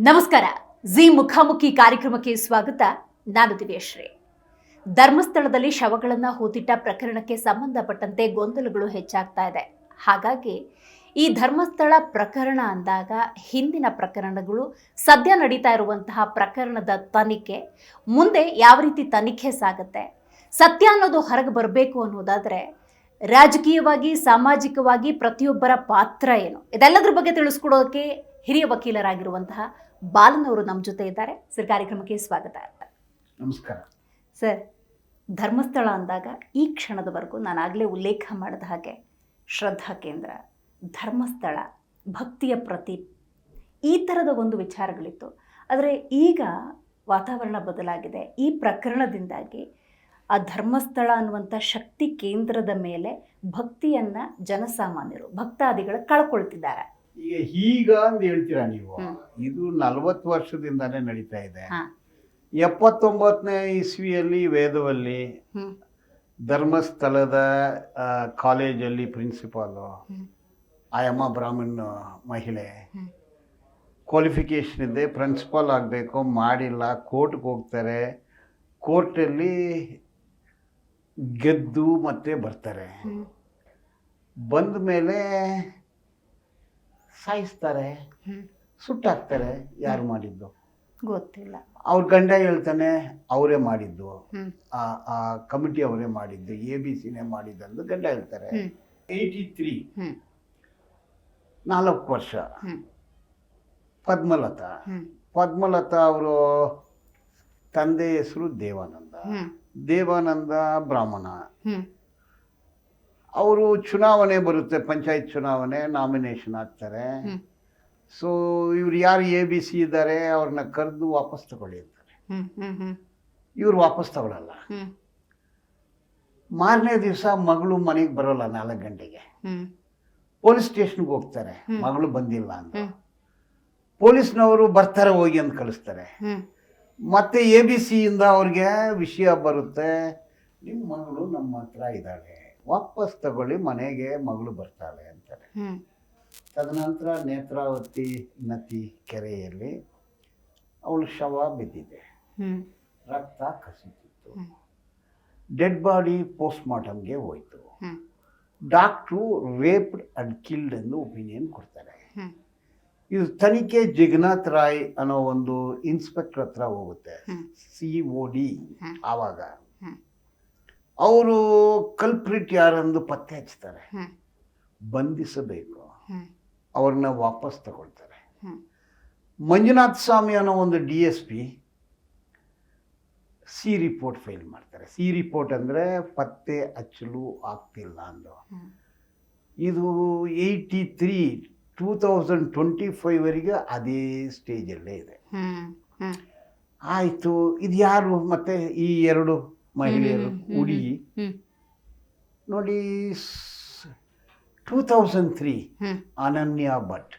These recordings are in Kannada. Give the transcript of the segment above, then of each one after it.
ನಮಸ್ಕಾರ. ಜಿ ಮುಖಾಮುಖಿ ಕಾರ್ಯಕ್ರಮಕ್ಕೆ ಸ್ವಾಗತ. ನಾನು ದಿವ್ಯಶ್ರೀ. ಧರ್ಮಸ್ಥಳದಲ್ಲಿ ಶವಗಳನ್ನ ಹೂತಿಟ್ಟ ಪ್ರಕರಣಕ್ಕೆ ಸಂಬಂಧಪಟ್ಟಂತೆ ಗೊಂದಲಗಳು ಹೆಚ್ಚಾಗ್ತಾ ಇದೆ. ಹಾಗಾಗಿ ಈ ಧರ್ಮಸ್ಥಳ ಪ್ರಕರಣ ಅಂದಾಗ ಹಿಂದಿನ ಪ್ರಕರಣಗಳು, ಸದ್ಯ ನಡೀತಾ ಇರುವಂತಹ ಪ್ರಕರಣದ ತನಿಖೆ, ಮುಂದೆ ಯಾವ ರೀತಿ ತನಿಖೆ ಸಾಗುತ್ತೆ, ಸತ್ಯ ಅನ್ನೋದು ಹೊರಗೆ ಬರಬೇಕು ಅನ್ನೋದಾದ್ರೆ ರಾಜಕೀಯವಾಗಿ, ಸಾಮಾಜಿಕವಾಗಿ ಪ್ರತಿಯೊಬ್ಬರ ಪಾತ್ರ ಏನು, ಇದೆಲ್ಲದರ ಬಗ್ಗೆ ತಿಳಿಸ್ಕೊಡೋಕೆ ಹಿರಿಯ ವಕೀಲರಾಗಿರುವಂತಹ ಬಾಲನ್ ಅವರು ನಮ್ಮ ಜೊತೆ ಇದ್ದಾರೆ. ಸರ್, ಕಾರ್ಯಕ್ರಮಕ್ಕೆ ಸ್ವಾಗತ. ನಮಸ್ಕಾರ ಸರ್. ಧರ್ಮಸ್ಥಳ ಅಂದಾಗ ಈ ಕ್ಷಣದವರೆಗೂ ನಾನಾಗಲೇ ಉಲ್ಲೇಖ ಮಾಡಿದ ಹಾಗೆ ಶ್ರದ್ಧಾ ಕೇಂದ್ರ, ಧರ್ಮಸ್ಥಳ, ಭಕ್ತಿಯ ಪ್ರತೀಕ್, ಈ ಥರದ ಒಂದು ವಿಚಾರಗಳಿತ್ತು. ಆದರೆ ಈಗ ವಾತಾವರಣ ಬದಲಾಗಿದೆ. ಈ ಪ್ರಕರಣದಿಂದಾಗಿ ಆ ಧರ್ಮಸ್ಥಳ ಅನ್ನುವಂಥ ಶಕ್ತಿ ಕೇಂದ್ರದ ಮೇಲೆ ಭಕ್ತಿಯನ್ನು ಜನಸಾಮಾನ್ಯರು, ಭಕ್ತಾದಿಗಳು ಕಳ್ಕೊಳ್ತಿದ್ದಾರೆ. ಈಗ ಅಂತ ಹೇಳ್ತೀರಾ ನೀವು? ಇದು 40 ವರ್ಷದಿಂದಾನೇ ನಡೀತಾ ಇದೆ. 79ನೇ ಇಸ್ವಿಯಲ್ಲಿ ವೇದವಲ್ಲಿ ಧರ್ಮಸ್ಥಳದ ಕಾಲೇಜಲ್ಲಿ ಪ್ರಿನ್ಸಿಪಾಲು ಆಯಮ್ಮ ಬ್ರಾಹ್ಮಣ ಮಹಿಳೆ, ಕ್ವಾಲಿಫಿಕೇಶನ್ ಇದೆ, ಪ್ರಿನ್ಸಿಪಾಲ್ ಆಗಬೇಕು, ಮಾಡಿಲ್ಲ, ಕೋರ್ಟ್ಗೆ ಹೋಗ್ತಾರೆ, ಕೋರ್ಟಲ್ಲಿ ಗೆದ್ದು ಮತ್ತೆ ಬರ್ತಾರೆ. ಬಂದ ಮೇಲೆ ಸಾಯಿಸ್ತಾರೆ, ಸುಟ್ಟಾಕ್ತಾರೆ. ಯಾರು ಮಾಡಿದ್ದು ಗೊತ್ತಿಲ್ಲ. ಅವ್ರ ಗಂಡ ಹೇಳ್ತಾನೆ ಅವರೇ ಮಾಡಿದ್ದು, ಆ ಕಮಿಟಿ ಅವರೇ ಮಾಡಿದ್ದು, ABCನೇ ಮಾಡಿದ್ದು ಅಂತ ಗಂಡ ಹೇಳ್ತಾರೆ. 83 4 ವರ್ಷ. ಪದ್ಮಲತಾ ಅವರು ತಂದೆ ಹೆಸರು ದೇವಾನಂದ ಬ್ರಾಹ್ಮಣ. ಅವರು ಚುನಾವಣೆ ಬರುತ್ತೆ, ಪಂಚಾಯತ್ ಚುನಾವಣೆ, ನಾಮಿನೇಷನ್ ಆಗ್ತಾರೆ. ಸೊ ಇವ್ರು ಯಾರು ABC ಇದ್ದಾರೆ ಅವ್ರನ್ನ ಕರೆದು ವಾಪಸ್ ತಗೊಳ್ಳಿ ಅಂತಾರೆ. ಇವ್ರು ವಾಪಸ್ ತಗೊಳ್ಳಲ್ಲ. ಮಾರನೇ ದಿವಸ ಮಗಳು ಮನೆಗೆ ಬರೋಲ್ಲ. 4 ಗಂಟೆಗೆ ಪೊಲೀಸ್ ಸ್ಟೇಷನ್ಗೆ ಹೋಗ್ತಾರೆ, ಮಗಳು ಬಂದಿಲ್ಲ ಅಂತ. ಪೊಲೀಸ್ನವರು ಬರ್ತಾರೆ, ಹೋಗಿ ಅಂತ ಕಳಿಸ್ತಾರೆ. ಮತ್ತೆ ABC ಇಂದ ಅವ್ರಿಗೆ ವಿಷಯ ಬರುತ್ತೆ, ನಿಮ್ಮ ಮಗಳು ನಮ್ಮ ಹತ್ರ ಇದ್ದಾಳೆ, ವಾಪಸ್ ತಗೊಳ್ಳಿ, ಮನೆಗೆ ಮಗಳು ಬರ್ತಾಳೆ ಅಂತಾರೆ. ತದನಂತರ ನೇತ್ರಾವತಿ ನದಿ ಕೆರೆಯಲ್ಲಿ ಅವಳು ಶವ ಬಿದ್ದಿದೆ, ರಕ್ತ ಕಸಿತಿತ್ತು. ಡೆಡ್ ಬಾಡಿ ಪೋಸ್ಟ್ ಮಾರ್ಟಮ್ಗೆ ಹೋಯ್ತು. ಡಾಕ್ಟ್ರು ರೇಪ್ಡ್ ಅಂಡ್ ಕಿಲ್ಡ್ ಎಂದು ಒಪಿನಿಯನ್ ಕೊಡ್ತಾರೆ. ಇದು ತನಿಖೆ ಜಗನ್ನಾಥ್ ರಾಯ್ ಅನ್ನೋ ಒಂದು ಇನ್ಸ್ಪೆಕ್ಟರ್ ಹತ್ರ ಹೋಗುತ್ತೆ, COD. ಆವಾಗ ಅವರು ಕಲ್ಪ್ರಿಟ್ ಯಾರೆಂದು ಪತ್ತೆ ಹಚ್ತಾರೆ, ಬಂಧಿಸಬೇಕು, ಅವ್ರನ್ನ ವಾಪಸ್ ತಗೊಳ್ತಾರೆ. ಮಂಜುನಾಥ ಸ್ವಾಮಿ ಅನ್ನೋ ಒಂದು DSP C ರಿಪೋರ್ಟ್ ಫೈಲ್ ಮಾಡ್ತಾರೆ. C ರಿಪೋರ್ಟ್ ಅಂದರೆ ಪತ್ತೆ ಹಚ್ಚಲು ಆಗ್ತಿಲ್ಲ ಅಂದು. ಇದು 83 2025ವರೆಗೆ ಅದೇ ಸ್ಟೇಜಲ್ಲೇ ಇದೆ. ಆಯಿತು, ಇದು ಯಾರು ಮತ್ತೆ ಈ 2 ಮಹಿಳೆಯರು? ಹುಡುಗಿ ನೋಡಿ, 2003 ಅನನ್ಯ ಭಟ್,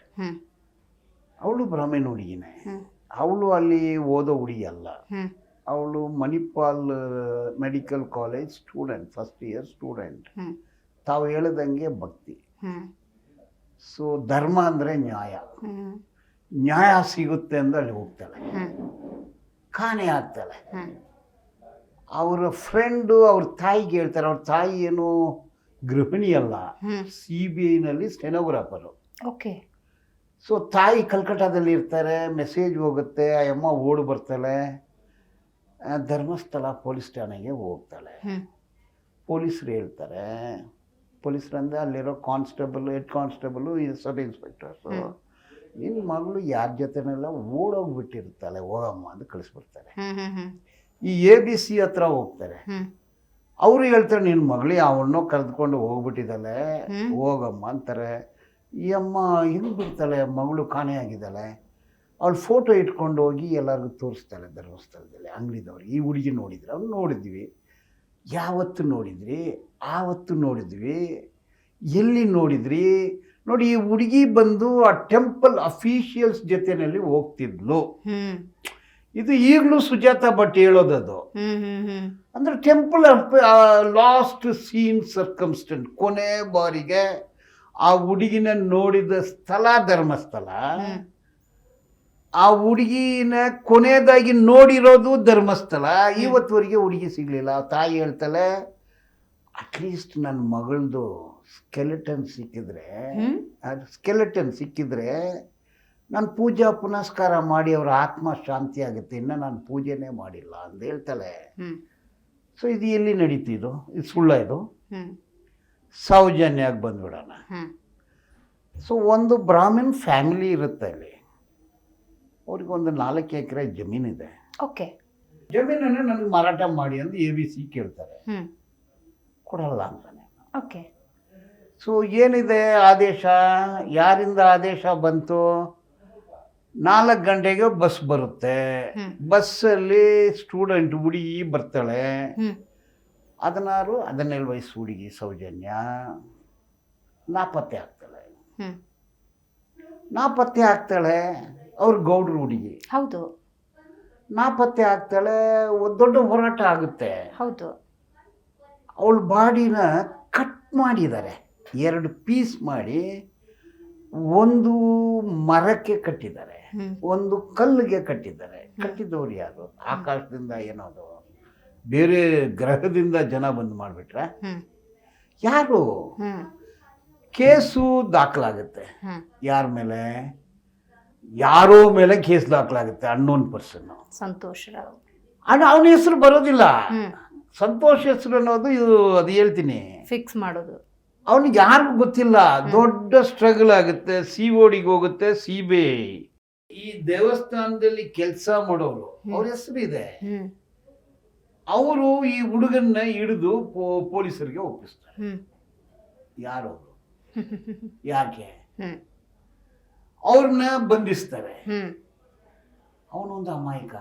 ಅವಳು ಬ್ರಾಹ್ಮಣ ಹುಡುಗಿನೇ. ಅವಳು ಅಲ್ಲಿ ಓದೋ ಹುಡುಗಿ ಅಲ್ಲ, ಅವಳು Manipal medical college student, first year student. ತಾವು ಹೇಳ್ದಂಗೆ ಭಕ್ತಿ. ಸೊ ಧರ್ಮ ಅಂದರೆ ನ್ಯಾಯ ಸಿಗುತ್ತೆ ಅಂತ ಅಲ್ಲಿ ಹೋಗ್ತಾಳೆ, ಕಾಣೆ ಆಗ್ತಾಳೆ. ಅವರ ಫ್ರೆಂಡು ಅವ್ರ ತಾಯಿಗೆ ಹೇಳ್ತಾರೆ, ಅವ್ರ ತಾಯಿ ಏನು ಗೃಹಿಣಿ ಅಲ್ಲ, CBIನಲ್ಲಿ ಸ್ಟೆನೋಗ್ರಾಫರು. ಓಕೆ. ಸೊ ತಾಯಿ ಕಲ್ಕಟ್ಟಾದಲ್ಲಿ ಇರ್ತಾರೆ, ಮೆಸೇಜ್ ಹೋಗುತ್ತೆ, ಆ ಅಮ್ಮ ಓಡಿ ಬರ್ತಾಳೆ, ಧರ್ಮಸ್ಥಳ ಪೊಲೀಸ್ ಠಾಣೆಗೆ ಹೋಗ್ತಾಳೆ. ಪೊಲೀಸರು ಹೇಳ್ತಾರೆ, ಪೊಲೀಸರಂದ್ರೆ ಅಲ್ಲಿರೋ ಕಾನ್ಸ್ಟೇಬಲ್, ಹೆಡ್ ಕಾನ್ಸ್ಟೇಬಲು, ಸಬ್ ಇನ್ಸ್ಪೆಕ್ಟರ್ಸು, ನಿನ್ನ ಮಗಳು ಯಾರ ಜೊತೆನೆಲ್ಲ ಓಡೋಗ್ಬಿಟ್ಟಿರ್ತಾಳೆ, ಹೋಗಮ್ಮ ಅಂತ ಕಳಿಸ್ಬಿಡ್ತಾರೆ. ಈ ABC ಹತ್ರ ಹೋಗ್ತಾರೆ. ಅವರು ಹೇಳ್ತಾರೆ, ನಿನ್ನ ಮಗಳು ಅವಳನ್ನೋ ಕರೆದುಕೊಂಡು ಹೋಗ್ಬಿಟ್ಟಿದ್ದಾಳೆ, ಹೋಗಮ್ಮ ಅಂತಾರೆ. ಈ ಅಮ್ಮ ಹೆಂಗೆ ಬಿಡ್ತಾಳೆ, ಮಗಳು ಕಾಣೆಯಾಗಿದ್ದಾಳೆ. ಅವಳು ಫೋಟೋ ಇಟ್ಕೊಂಡು ಹೋಗಿ ಎಲ್ಲರಿಗೂ ತೋರಿಸ್ತಾಳೆ ಧರ್ಮಸ್ಥಳದಲ್ಲಿ, ಅಂಗಡಿದವ್ರು. ಈ ಹುಡುಗಿ ನೋಡಿದ್ರೆ ಅವ್ನು ನೋಡಿದ್ವಿ, ಯಾವತ್ತು ನೋಡಿದ್ರಿ, ಆವತ್ತು ನೋಡಿದ್ವಿ, ಎಲ್ಲಿ ನೋಡಿದ್ರಿ? ನೋಡಿ, ಈ ಹುಡುಗಿ ಬಂದು ಆ ಟೆಂಪಲ್ ಅಫಿಷಿಯಲ್ಸ್ ಜೊತೆಯಲ್ಲಿ ಹೋಗ್ತಿದ್ಲು. ಇದು ಈಗಲೂ ಸುಜಾತ ಭಟ್ ಹೇಳೋದದು. ಅಂದ್ರೆ ಟೆಂಪಲ್ ಲಾಸ್ಟ್ ಸೀನ್ ಸರ್ಕಮ್ಸ್ಟೆಂಟ್, ಕೊನೆ ಬಾರಿಗೆ ಆ ಹುಡುಗಿನ ನೋಡಿದ ಸ್ಥಳ ಧರ್ಮಸ್ಥಳ. ಆ ಹುಡುಗಿನ ಕೊನೆಯದಾಗಿ ನೋಡಿರೋದು ಧರ್ಮಸ್ಥಳ. ಇವತ್ತುವರೆಗೆ ಹುಡುಗಿ ಸಿಗಲಿಲ್ಲ. ತಾಯಿ ಹೇಳ್ತಾಳೆ, ಅಟ್ಲೀಸ್ಟ್ ನನ್ನ ಮಗಳದು ಸ್ಕೆಲೆಟನ್ ಸಿಕ್ಕಿದ್ರೆ ನಾನು ಪೂಜಾ ಪುನಸ್ಕಾರ ಮಾಡಿ ಅವರ ಆತ್ಮ ಶಾಂತಿ ಆಗುತ್ತೆ, ಇನ್ನು ನಾನು ಪೂಜೆನೇ ಮಾಡಿಲ್ಲ ಅಂತ ಹೇಳ್ತಾಳೆ. ಸೊ ಇದು ಎಲ್ಲಿ ನಡೀತಿದ್ದು? ಇದು ಸುಳ್ಳ? ಇದು ಸೌಜನ್ಯಾಗಿ ಬಂದ್ಬಿಡೋಣ. ಸೊ ಒಂದು ಬ್ರಾಹ್ಮಣ್ ಫ್ಯಾಮಿಲಿ ಇರುತ್ತೆ ಅಲ್ಲಿ, ಅವ್ರಿಗೊಂದು 4 ಎಕರೆ ಜಮೀನಿದೆ. ಓಕೆ. ಜಮೀನನ್ನು ನನಗೆ ಮಾರಾಟ ಮಾಡಿ ಅಂತ ABC ಕೇಳ್ತಾರೆ, ಕೊಡಲ್ಲ ಅಂತಾನೆ. ಓಕೆ. ಸೊ ಏನಿದೆ ಆದೇಶ? ಯಾರಿಂದ ಆದೇಶ ಬಂತು? 4 ಗಂಟೆಗೆ ಬಸ್ ಬರುತ್ತೆ. ಬಸ್ಸಲ್ಲಿ ಸ್ಟೂಡೆಂಟ್ ಹುಡುಗಿ ಬರ್ತಾಳೆ, 16-17 ವಯಸ್ಸು ಹುಡುಗಿ ಸೌಜನ್ಯ ನಾಪತ್ತೆ ಆಗ್ತಾಳೆ. ಅವ್ರ ಗೌಡ್ರು ಹುಡುಗಿ. ಹೌದು. ನಾಪತ್ತೆ ಆಗ್ತಾಳೆ. ಒಂದು ದೊಡ್ಡ ಹೋರಾಟ ಆಗುತ್ತೆ. ಹೌದು. ಅವಳ ಬಾಡಿನ ಕಟ್ ಮಾಡಿದ್ದಾರೆ, 2 ಪೀಸ್ ಮಾಡಿ ಒಂದು ಮರಕ್ಕೆ ಕಟ್ಟಿದ್ದಾರೆ, ಒಂದು ಕಲ್ಲಿಗೆ ಕಟ್ಟಿದ್ದಾರೆ. ಕಟ್ಟಿದವ್ರು ಯಾರು? ಆಕಾಶದಿಂದ ಏನೋದು ಬೇರೆ ಗ್ರಹದಿಂದ ಜನ ಬಂದು ಮಾಡಿಬಿಟ್ರೆ ಯಾರು? ಕೇಸು ದಾಖಲಾಗುತ್ತೆ. ಯಾರ ಮೇಲೆ? ಯಾರೋ ಮೇಲೆ ಕೇಸ್ ದಾಖಲಾಗುತ್ತೆ. Unknown person Santosh Rao. ಅವನ ಹೆಸರು ಬರೋದಿಲ್ಲ. ಸಂತೋಷ್ ಹೆಸರು ಅನ್ನೋದು ಇದು ಅದು ಹೇಳ್ತೀನಿ, ಫಿಕ್ಸ್ ಮಾಡೋದು. ಅವನಿಗೆ ಯಾರಿಗೂ ಗೊತ್ತಿಲ್ಲ. ದೊಡ್ಡ ಸ್ಟ್ರಗಲ್ ಆಗುತ್ತೆ. CODಗೆ ಹೋಗುತ್ತೆ, CBI. ಈ ದೇವಸ್ಥಾನದಲ್ಲಿ ಕೆಲಸ ಮಾಡೋರು, ಅವ್ರ ಹೆಸರು ಇದೆ. ಅವರು ಈ ಹುಡುಗನ್ನ ಹಿಡಿದು ಪೊಲೀಸರಿಗೆ ಒಪ್ಪಿಸ್ತಾರೆ. ಯಾರು? ಯಾಕೆ? ಅವ್ರನ್ನ ಬಂಧಿಸ್ತಾರೆ. ಅವನೊಂದು ಅಮಾಯಕ.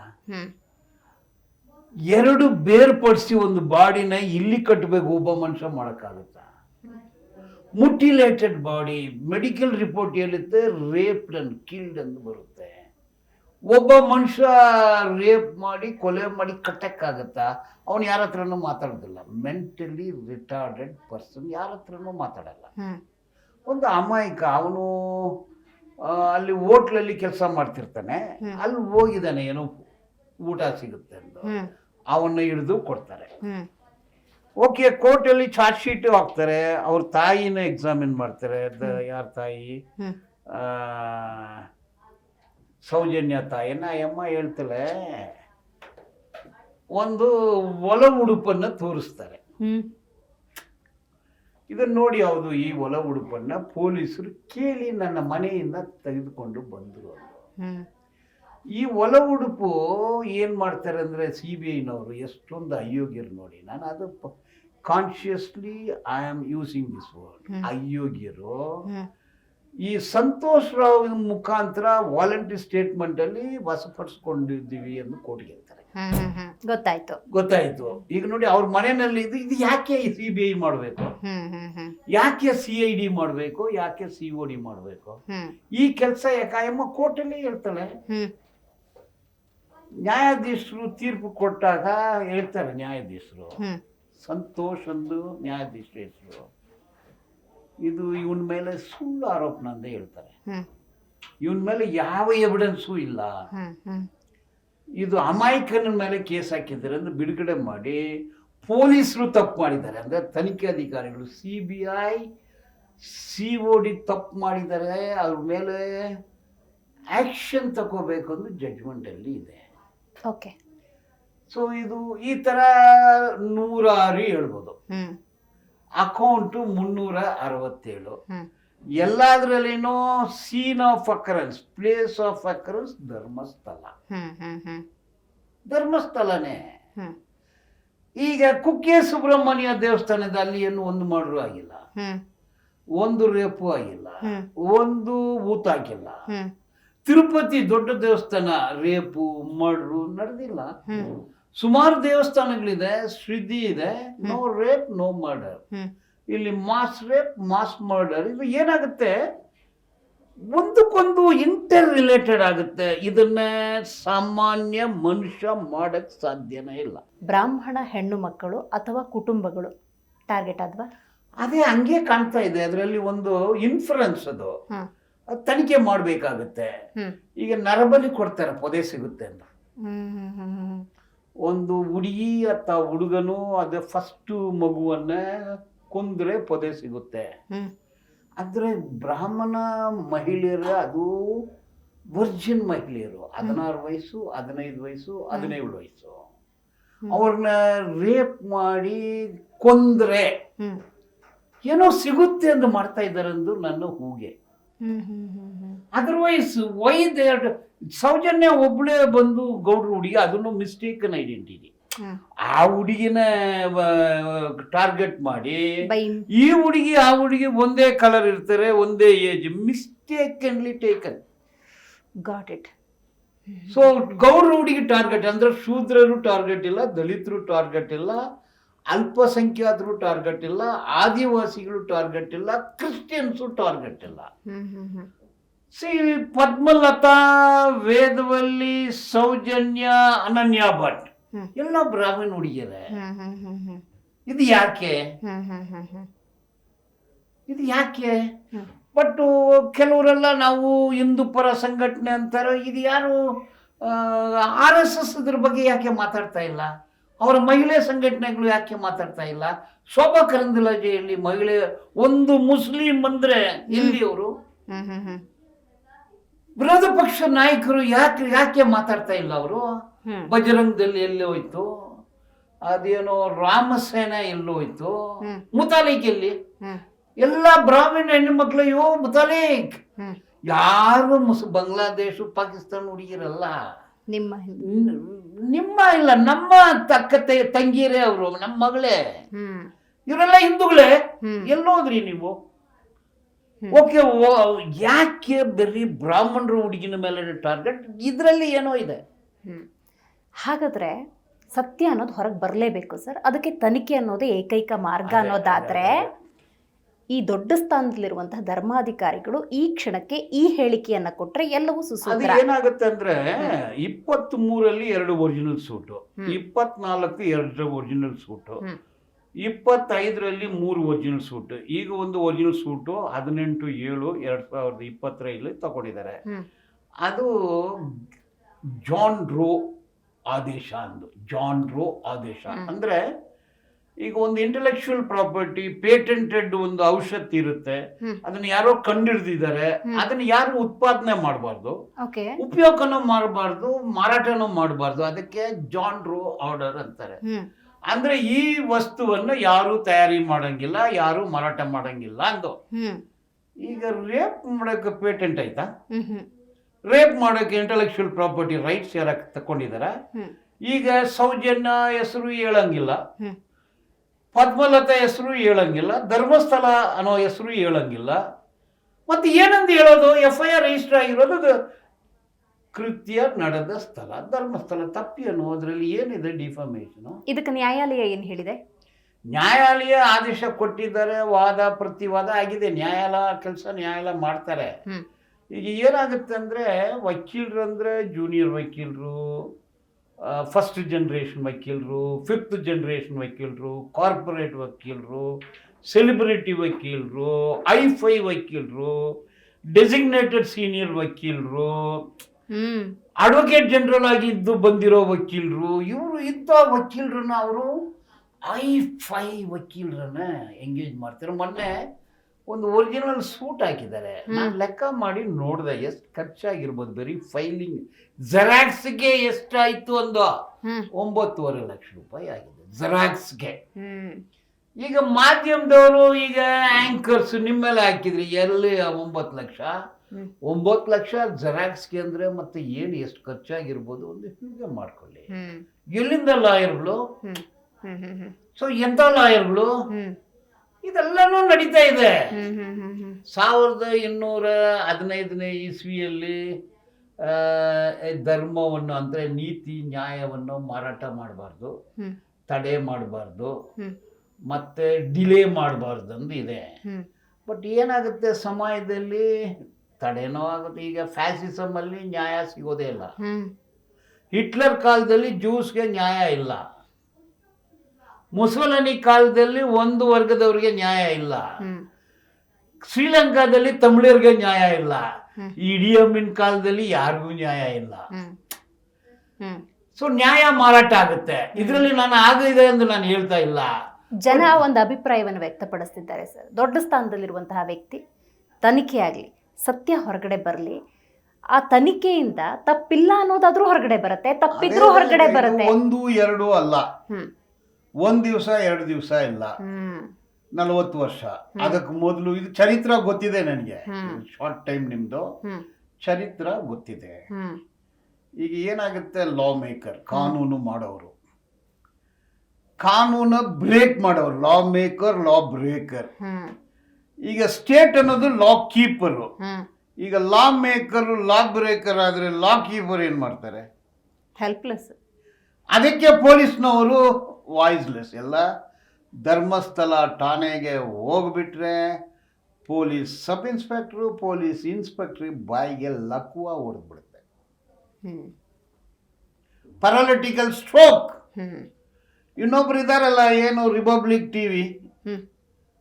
2 ಬೇರ್ಪಡಿಸಿ ಒಂದು ಬಾಡಿನ ಇಲ್ಲಿ ಕಟ್ಟಬೇಕು, ಒಬ್ಬ ಮನುಷ್ಯ ಮಾಡೋಕ್ಕಾಗುತ್ತಾ? ಮುಟಿಲೇಟೆಡ್ ಬಾಡಿ. ಮೆಡಿಕಲ್ ರಿಪೋರ್ಟ್ ಹೇಳುತ್ತೆ ರೇಪ್ಡ್ ಅಂಡ್ ಕಿಲ್ಡ್ ಅಂತ ಬರುತ್ತೆ. ಒಬ್ಬ ಮನುಷ್ಯ ರೇಪ್ ಮಾಡಿ ಕೊಲೆ ಮಾಡಿ ಕಟ್ಟಕ್ಕಾಗತ್ತಾ? ಅವನು ಯಾರ ಹತ್ರನೂ ಮಾತಾಡೋದಿಲ್ಲ. ಮೆಂಟಲಿ ರಿಟಾರ್ಡೆಡ್ ಪರ್ಸನ್ ಯಾರ ಹತ್ರನೂ ಮಾತಾಡಲ್ಲ. ಒಂದು ಅಮಾಯಕ. ಅವನು ಅಲ್ಲಿ ಹೋಟ್ಲಲ್ಲಿ ಕೆಲಸ ಮಾಡ್ತಿರ್ತಾನೆ, ಅಲ್ಲಿ ಹೋಗಿದ್ದಾನೆ, ಏನೋ ಊಟ ಸಿಗುತ್ತೆ ಅಂತ ಅವನ್ನ ಹಿಡಿದು ಕೊಡ್ತಾರೆ. ಓಕೆ, ಕೋರ್ಟಲ್ಲಿ ಚಾರ್ಜ್ ಶೀಟ್ ಹಾಕ್ತಾರೆ. ಅವ್ರ ತಾಯಿನ ಎಕ್ಸಾಮಿನ್ ಮಾಡ್ತಾರೆ. ಯಾರ ತಾಯಿ? ಸೌಜನ್ಯ ತಾಯಿನ. ಅಮ್ಮ ಹೇಳ್ತಾಳೆ, ಒಂದು ಒಳ ಉಡುಪನ್ನ ತೋರಿಸ್ತಾರೆ. ಇದನ್ನ ನೋಡಿ, ಹೌದು, ಈ ಒಳ ಉಡುಪನ್ನ ಪೊಲೀಸರು ಕೇಳಿ ನನ್ನ ಮನೆಯಿಂದ ತೆಗೆದುಕೊಂಡು ಬಂದರು. ಈ ಒಳ ಉಡುಪು ಏನು ಮಾಡ್ತಾರೆ ಅಂದರೆ, CBIನವರು ಎಷ್ಟೊಂದು ಅಯೋಗ್ಯರು ನೋಡಿ. ನಾನು ಅದು consciously I am using this word, ಅಯೋಗ್ಯರು. ಈ ಸಂತೋಷ್ ರಾವ್ ಮುಖಾಂತರ ವಾಲಂಟ್ರಿ ಸ್ಟೇಟ್ಮೆಂಟಲ್ಲಿ ವಶಪಡಿಸ್ಕೊಂಡಿದ್ದೀವಿ ಎಂದು ಕೋರ್ಟ್ಗೆ ಹೇಳ್ತಾರೆ. ಗೊತ್ತಾಯ್ತು. ಈಗ ನೋಡಿ, ಅವ್ರ ಮನೆಯಲ್ಲಿ ಇದು ಯಾಕೆ CBI ಮಾಡಬೇಕು? ಯಾಕೆ CID ಮಾಡಬೇಕು? ಯಾಕೆ COD ಮಾಡಬೇಕು? ಈ ಕೆಲಸ ಯಾಕಾಯಮ್ಮ ಕೋರ್ಟಲ್ಲಿ ಹೇಳ್ತಾಳೆ. ನ್ಯಾಯಾಧೀಶರು ತೀರ್ಪು ಕೊಟ್ಟಾಗ ಹೇಳ್ತಾರೆ, ನ್ಯಾಯಾಧೀಶರು ಸಂತೋಷ್ ಒಂದು ನ್ಯಾಯಾಧೀಶರ ಹೆಸರು, ಇದು ಇವನ ಮೇಲೆ ಸುಳ್ಳು ಆರೋಪನ ಅಂತ ಹೇಳ್ತಾರೆ. ಇವನ ಮೇಲೆ ಯಾವ ಎವಿಡೆನ್ಸು ಇಲ್ಲ, ಇದು ಅಮಾಯಕನ ಮೇಲೆ ಕೇಸ್ ಹಾಕಿದ್ದಾರೆ ಅಂತ ಬಿಡುಗಡೆ ಮಾಡಿ ಪೊಲೀಸರು ತಪ್ಪು ಮಾಡಿದ್ದಾರೆ. ಅಂದರೆ ತನಿಖೆ ಅಧಿಕಾರಿಗಳು CBI COD ತಪ್ಪು ಮಾಡಿದ್ದಾರೆ, ಅವ್ರ ಮೇಲೆ ಆ್ಯಕ್ಷನ್ ತಗೋಬೇಕು ಅಂತ ಜಡ್ಜ್ಮೆಂಟಲ್ಲಿ ಇದೆ. ಓಕೆ. ಸೊ ಇದು ಈ ಥರ 106 ಹೇಳ್ಬೋದು. ಅಕೌಂಟು 367. ಎಲ್ಲದರಲ್ಲಿನೂ scene of occurrence, place of occurrence ಧರ್ಮಸ್ಥಳನೇ. ಈಗ ಕುಕ್ಕೆ ಸುಬ್ರಹ್ಮಣ್ಯ ದೇವಸ್ಥಾನದಲ್ಲಿ ಏನು ಒಂದು ಮರ್ಡರ್ ಆಗಿಲ್ಲ, ಒಂದು ರೇಪು ಆಗಿಲ್ಲ, ಒಂದು ಊತಾಕಿಲ್ಲ. ತಿರುಪತಿ ದೊಡ್ಡ ದೇವಸ್ಥಾನ ರೇಪು ಮರ್ಡರು ನಡೆದಿಲ್ಲ. ಸುಮಾರು ದೇವಸ್ಥಾನಗಳಿದೆ, ಶ್ರೀದಿ ಇದೆ, ನೋ ರೇಪ್ ನೋ ಮರ್ಡರ್. ಇಲ್ಲಿ ಮಾಸ್ ರೇಪ್ ಮಾಸ್ ಮರ್ಡರ್. ಇದು ಏನಾಗುತ್ತೆ, ಒಂದಕ್ಕೊಂದು ಇಂಟರ್ ರಿಲೇಟೆಡ್ ಆಗುತ್ತೆ. ಇದನ್ನ ಸಾಮಾನ್ಯ ಮನುಷ್ಯ ಮಾಡಕ್ ಸಾಧ್ಯನೇ ಇಲ್ಲ. ಬ್ರಾಹ್ಮಣ ಹೆಣ್ಣು ಮಕ್ಕಳು ಅಥವಾ ಕುಟುಂಬಗಳು ಟಾರ್ಗೆಟ್ ಆದ್ವಾ? ಅದೇ ಹಂಗೆ ಕಾಣ್ತಾ ಇದೆ. ಅದರಲ್ಲಿ ಒಂದು ಇನ್ಫ್ಲುಯೆನ್ಸ್, ಅದು ಅದು ತನಿಖೆ ಮಾಡಬೇಕಾಗುತ್ತೆ. ಈಗ ನರಬಲಿ ಕೊಡ್ತಾರೆ ಪೊದೆ ಸಿಗುತ್ತೆ ಅಂತ. ಒಂದು ಹುಡುಗಿ ಅಥವಾ ಹುಡುಗನು ಅದು ಫಸ್ಟು ಮಗುವನ್ನ ಕೊಂದ್ರೆ ಪೊದೆ ಸಿಗುತ್ತೆ. ಆದರೆ ಬ್ರಾಹ್ಮಣ ಮಹಿಳೆಯರು ಅದು ವರ್ಜಿನ್ ಮಹಿಳೆಯರು, 16 ವಯಸ್ಸು, 15 ವಯಸ್ಸು, 17 ವಯಸ್ಸು, ಅವ್ರನ್ನ ರೇಪ್ ಮಾಡಿ ಕೊಂದ್ರೆ ಏನೋ ಸಿಗುತ್ತೆ ಅಂತ ಮಾಡ್ತಾ ಇದ್ದಾರೆ ಅಂದು ನನ್ನ ಹೂಗೆ. ಅದರ್ವೈಸ್ ಸೌಜನ್ಯ ಒಬ್ಳೇ ಬಂದು ಗೌಡ್ರ ಹುಡುಗಿ, ಅದನ್ನು ಮಿಸ್ಟೇಕನ್ ಐಡೆಂಟಿಟಿ. ಆ ಹುಡುಗಿನ ಟಾರ್ಗೆಟ್ ಮಾಡಿ ಈ ಹುಡುಗಿ ಆ ಹುಡುಗಿ ಒಂದೇ ಕಲರ್ ಇರ್ತಾರೆ, ಒಂದೇ age, mistakenly taken. Got it. So ಗೌಡ್ರ ಹುಡುಗಿ ಟಾರ್ಗೆಟ್ ಅಂದ್ರೆ ಶೂದ್ರರು ಟಾರ್ಗೆಟ್ ಇಲ್ಲ, ದಲಿತರು ಟಾರ್ಗೆಟ್ ಇಲ್ಲ, ಅಲ್ಪಸಂಖ್ಯಾತರು ಟಾರ್ಗೆಟ್ ಇಲ್ಲ, ಆದಿವಾಸಿಗಳು ಟಾರ್ಗೆಟ್ ಇಲ್ಲ, ಕ್ರಿಶ್ಚಿಯನ್ಸು ಟಾರ್ಗೆಟ್ ಇಲ್ಲ. ಸಿ ಪದ್ಮಲತಾ, ವೇದವಲ್ಲಿ, ಸೌಜನ್ಯ, ಅನನ್ಯ ಭಟ್ ಎಲ್ಲ ಬ್ರಾಹ್ಮಣ ಹುಡುಗಿಯರೇ. ಇದು ಯಾಕೆ ಬಟ್ ಕೆಲವರೆಲ್ಲ ನಾವು ಹಿಂದೂ ಪರ ಸಂಘಟನೆ ಅಂತಾರೆ. ಇದು ಯಾರು RSS ಇದ್ರ ಬಗ್ಗೆ ಯಾಕೆ ಮಾತಾಡ್ತಾ ಇಲ್ಲ? ಅವರ ಮಹಿಳೆ ಸಂಘಟನೆಗಳು ಯಾಕೆ ಮಾತಾಡ್ತಾ ಇಲ್ಲ? ಶೋಭಾ ಕರಂದ್ಲಾಜೆಯಲ್ಲಿ ಮಹಿಳೆ, ಒಂದು ಮುಸ್ಲಿಂ ಅಂದ್ರೆ ಎಲ್ಲಿ ಅವರು? ವಿರೋಧ ಪಕ್ಷ ನಾಯಕರು ಯಾಕೆ ಮಾತಾಡ್ತಾ ಇಲ್ಲ ಅವರು? ಬಜರಂಗದಲ್ಲಿ ಎಲ್ಲಿ ಹೋಯ್ತು? ಅದೇನೋ ರಾಮಸೇನ ಎಲ್ಲಿ ಹೋಯ್ತು? ಮುತಾಲಿಕ್ ಎಲ್ಲಿ? ಎಲ್ಲ ಬ್ರಾಹ್ಮಣ ಹೆಣ್ಣು ಮಕ್ಕಳು, ಅಯ್ಯೋ ಮುತಾಲಿಕ್. ಯಾರು ಬಾಂಗ್ಲಾದೇಶ, ಪಾಕಿಸ್ತಾನ ಹುಡುಗಿರಲ್ಲ, ನಿಮ್ಮ ಇಲ್ಲ, ನಮ್ಮ ತಂಗಿರೇ ಅವರು, ನಮ್ಮ ಮಗಳೇ, ಇವರೆಲ್ಲ ಹಿಂದೂಗಳೇ. ಎಲ್ಲೋದ್ರಿ ನೀವು? ಓಕೆ, ಯಾಕೆ ಬರೀ ಬ್ರಾಹ್ಮಣರು ಹುಡುಗಿನ ಮೇಲೆ ಟಾರ್ಗೆಟ್? ಇದರಲ್ಲಿ ಏನೋ ಇದೆ. ಹಾಗಾದ್ರೆ ಸತ್ಯ ಅನ್ನೋದು ಹೊರಗೆ ಬರಲೇಬೇಕು ಸರ್. ಅದಕ್ಕೆ ತನಿಖೆ ಅನ್ನೋದೇ ಏಕೈಕ ಮಾರ್ಗ ಅನ್ನೋದಾದ್ರೆ ಈ ದೊಡ್ಡ ಸ್ಥಾನದಲ್ಲಿರುವಂತಹ ಧರ್ಮಾಧಿಕಾರಿಗಳು ಈ ಕ್ಷಣಕ್ಕೆ ಈ ಹೇಳಿಕೆಯನ್ನ ಕೊಟ್ರೆ ಎಲ್ಲವೂ ಸುಸೂತ್ರ. ಏನಾಗುತ್ತೆ ಅಂದ್ರೆ 23ರಲ್ಲಿ 2 ಒರಿಜಿನಲ್ ಸೂಟು, 24 2 ಒರಿಜಿನಲ್ ಸೂಟು, 25ರಲ್ಲಿ 3 ಒರಿಜಿನಲ್ ಸೂಟ್. ಈಗ ಒಂದು ಒರಿಜಿನಲ್ ಸೂಟು 18/7/2025 ತಗೊಂಡಿದ್ದಾರೆ. ಅದು ಜಾನ್ ರೋ ಆದೇಶ ಅಂದು. ಜಾನ್ ರೋ ಆದೇಶ ಅಂದ್ರೆ ಈಗ ಒಂದು ಇಂಟೆಲೆಕ್ಚುಯಲ್ ಪ್ರಾಪರ್ಟಿ, ಪೇಟೆಂಟೆಡ್ ಒಂದು ಔಷಧಿ ಇರುತ್ತೆ, ಅದನ್ನ ಯಾರೋ ಕಂಡಿಡ್ದಿದ್ದಾರೆ, ಅದನ್ನ ಯಾರು ಉತ್ಪಾದನೆ ಮಾಡಬಾರ್ದು, ಉಪಯೋಗನೂ ಮಾಡಬಾರ್ದು, ಮಾರಾಟನೂ ಮಾಡಬಾರ್ದು. ಅದಕ್ಕೆ ಜಾನ್ ರೋ ಆರ್ಡರ್ ಅಂತಾರೆ. ಅಂದ್ರೆ ಈ ವಸ್ತುವನ್ನು ಯಾರು ತಯಾರಿ ಮಾಡಂಗಿಲ್ಲ, ಯಾರು ಮಾರಾಟ ಮಾಡಂಗಿಲ್ಲ ಅಂದು. ಈಗ ರೇಪ್ ಮಾಡೋಕೆ ಪೇಟೆಂಟ್ ಆಯ್ತಾ? ರೇಪ್ ಮಾಡೋಕೆ ಇಂಟೆಲೆಕ್ಚುಯಲ್ ಪ್ರಾಪರ್ಟಿ ರೈಟ್ಸ್ ಯಾರ ತಕೊಂಡಿದಾರ? ಈಗ ಸೌಜನ್ಯ ಹೆಸರು ಹೇಳಂಗಿಲ್ಲ, ಪದ್ಮಲತಾ ಹೆಸರು ಹೇಳಂಗಿಲ್ಲ, ಧರ್ಮಸ್ಥಳ ಅನ್ನೋ ಹೆಸರು ಹೇಳಂಗಿಲ್ಲ. ಮತ್ತೆ ಏನಂದು ಹೇಳೋದು? FIR ರಿಜಿಸ್ಟರ್ ಆಗಿರೋದು ಕೃತ್ಯ ನಡೆದ ಸ್ಥಳ ಧರ್ಮಸ್ಥಳ. ತಪ್ಪಿ ಅನ್ನೋದ್ರಲ್ಲಿ ಏನಿದೆ ಡಿಫಾಮೇಷನ್? ಇದಕ್ಕೆ ನ್ಯಾಯಾಲಯ ಏನು ಹೇಳಿದೆ? ನ್ಯಾಯಾಲಯ ಆದೇಶ ಕೊಟ್ಟಿದ್ದಾರೆ, ವಾದ ಪ್ರತಿವಾದ ಆಗಿದೆ. ನ್ಯಾಯಾಲಯ ಮಾಡ್ತಾರೆ. ಈಗ ಏನಾಗುತ್ತೆ ಅಂದ್ರೆ, ವಕೀಲರು ಅಂದ್ರೆ ಜೂನಿಯರ್ ವಕೀಲರು, ಫಸ್ಟ್ ಜನರೇಷನ್ ವಕೀಲರು, 5th ಜನರೇಷನ್ ವಕೀಲರು, ಕಾರ್ಪೊರೇಟ್ ವಕೀಲರು, ಸೆಲೆಬ್ರಿಟಿ ವಕೀಲರು, I5 ವಕೀಲರು, ಡೆಸಿಗ್ನೇಟೆಡ್ ಸೀನಿಯರ್ ವಕೀಲರು, ಅಡ್ವೊಕೇಟ್ ಜನರಲ್ ಆಗಿ ಇದ್ದು ಬಂದಿರೋ ವಕೀಲರು, ಇವರು ಇದ್ದ ವಕೀಲರನ್ನ ಅವರು I5 ವಕೀಲರನ್ನ ಎಂಗೇಜ್ ಮಾಡ್ತಾರೆ. ಮೊನ್ನೆ ಒಂದು ಒರಿಜಿನಲ್ ಸೂಟ್ ಹಾಕಿದ್ದಾರೆ. ನಾನು ಲೆಕ್ಕ ಮಾಡಿ ನೋಡಿದೆ ಎಷ್ಟು ಖರ್ಚಾಗಿರ್ಬೋದು. ಬರೀ ಫೈಲಿಂಗ್ ಜೆರಾಕ್ಸ್ಗೆ ಎಷ್ಟಾಯ್ತು? ಒಂದು 9.5 ಲಕ್ಷ ರೂಪಾಯಿ ಆಗಿದೆ ಜೆರಾಕ್ಸ್ಗೆ. ಈಗ ಮಾಧ್ಯಮದವರು, ಈಗ ಆಂಕರ್ಸ್ ನಿಮ್ಮೆಲ್ಲ ಹಾಕಿದ್ರಿ, ಎಲ್ಲಿ 9 ಲಕ್ಷ? 9 ಲಕ್ಷ ಜೆರಾಕ್ಸ್ಗೆ ಅಂದ್ರೆ ಮತ್ತೆ ಏನು ಎಷ್ಟು ಖರ್ಚಾಗಿರ್ಬೋದು ಒಂದು ಹೀಗೆ ಮಾಡ್ಕೊಳ್ಳಿ. ಎಲ್ಲಿಂದ ಲಾಯರ್ಗಳು? ಸೊ ಎಂಥ ಲಾಯರ್ಗಳು? ಇದೆಲ್ಲನೂ ನಡೀತಾ ಇದೆ. 1215ನೇ ಇಸ್ವಿಯಲ್ಲಿ ಧರ್ಮವನ್ನು ಅಂದ್ರೆ ನೀತಿ ನ್ಯಾಯವನ್ನು ಮಾರಾಟ ಮಾಡಬಾರ್ದು, ತಡೆ ಮಾಡಬಾರ್ದು, ಮತ್ತೆ ಡಿಲೇ ಮಾಡಬಾರ್ದು ಅಂದು ಇದೆ. ಬಟ್ ಏನಾಗುತ್ತೆ ಸಮಾಜದಲ್ಲಿ? ತಡೆನೋ ಆಗುತ್ತೆ. ಈಗ ಫ್ಯಾಸಿಸಮ್ ಅಲ್ಲಿ ನ್ಯಾಯ ಸಿಗೋದೇ ಇಲ್ಲ. ಹಿಟ್ಲರ್ ಕಾಲದಲ್ಲಿ ಜ್ಯೂಸ್ಗೆ ನ್ಯಾಯ ಇಲ್ಲ. ಮುಸೋಲಿನಿ ಕಾಲದಲ್ಲಿ ಒಂದು ವರ್ಗದವರಿಗೆ ನ್ಯಾಯ ಇಲ್ಲ. ಶ್ರೀಲಂಕಾದಲ್ಲಿ ತಮಿಳರಿಗೆ ನ್ಯಾಯ ಇಲ್ಲ, ಇಡಿಯಮ್ಮಿನ ಕಾಲದಲ್ಲಿ ಯಾರಿಗೂ ನ್ಯಾಯ ಇಲ್ಲ. ಸೊ ನ್ಯಾಯ ಮಾರಾಟ ಆಗುತ್ತೆ. ಇದರಲ್ಲಿ ನಾನು ಆಗಿದೆ ಎಂದು ನಾನು ಹೇಳ್ತಾ ಇಲ್ಲ. ಜನ ಒಂದು ಅಭಿಪ್ರಾಯವನ್ನು ವ್ಯಕ್ತಪಡಿಸ್ತಿದ್ದಾರೆ ಸರ್. ದೊಡ್ಡ ಸ್ಥಾನದಲ್ಲಿರುವಂತಹ ವ್ಯಕ್ತಿ ತನಿಖೆ ಆಗಲಿ, ಸತ್ಯ ಹೊರಗಡೆ ಬರಲಿ, ಆ ತನಿಖೆಯಿಂದ ತಪ್ಪಿಲ್ಲ ಅನ್ನೋದಾದ್ರೂ ಹೊರಗಡೆ ಬರುತ್ತೆ, ತಪ್ಪಿದ್ರೂ ಹೊರಗಡೆ ಬರುತ್ತೆ. 1-2 ಅಲ್ಲ, 1 ದಿವಸ 2 ದಿವಸ ಇಲ್ಲ, 40 ವರ್ಷ. ಅದಕ್ಕೆ ಮೊದಲು ಇದು ಚರಿತ್ರ ಗೊತ್ತಿದೆ ನನಗೆ. ಶಾರ್ಟ್ ಟೈಮ್ ನಿಮ್ದು ಚರಿತ್ರ ಗೊತ್ತಿದೆ. ಈಗ ಏನಾಗುತ್ತೆ, ಲಾ ಮೇಕರ್, ಕಾನೂನು ಮಾಡೋರು, ಕಾನೂನು ಬ್ರೇಕ್ ಮಾಡೋರು, ಲಾ ಮೇಕರ್, ಲಾ ಬ್ರೇಕರ್. ಈಗ ಸ್ಟೇಟ್ ಅನ್ನೋದು ಲಾ ಕೀಪರು. ಈಗ ಲಾ ಮೇಕರ್, ಲಾ ಬ್ರೇಕರ್ ಆದ್ರೆ ಲಾ ಕೀಪರ್ ಏನ್ ಮಾಡ್ತಾರೆ? ಹೆಲ್ಪ್ಲೆಸ್. ಅದಕ್ಕೆ ಪೊಲೀಸ್ನವರು ವಾಯ್ಸ್ಲೆಸ್. ಎಲ್ಲ ಧರ್ಮಸ್ಥಳ ಠಾಣೆಗೆ ಹೋಗ್ಬಿಟ್ರೆ ಪೊಲೀಸ್ ಸಬ್ ಇನ್ಸ್ಪೆಕ್ಟ್ರು, ಪೊಲೀಸ್ ಇನ್ಸ್ಪೆಕ್ಟ್ರಿ ಬಾಯಿಗೆ ಲಕ್ವ ಹೊಡೆದ್ಬಿಡುತ್ತೆ. Paralytical stroke. ಇನ್ನೊಬ್ರು ಇದಾರಲ್ಲ, ಏನು Republic TV,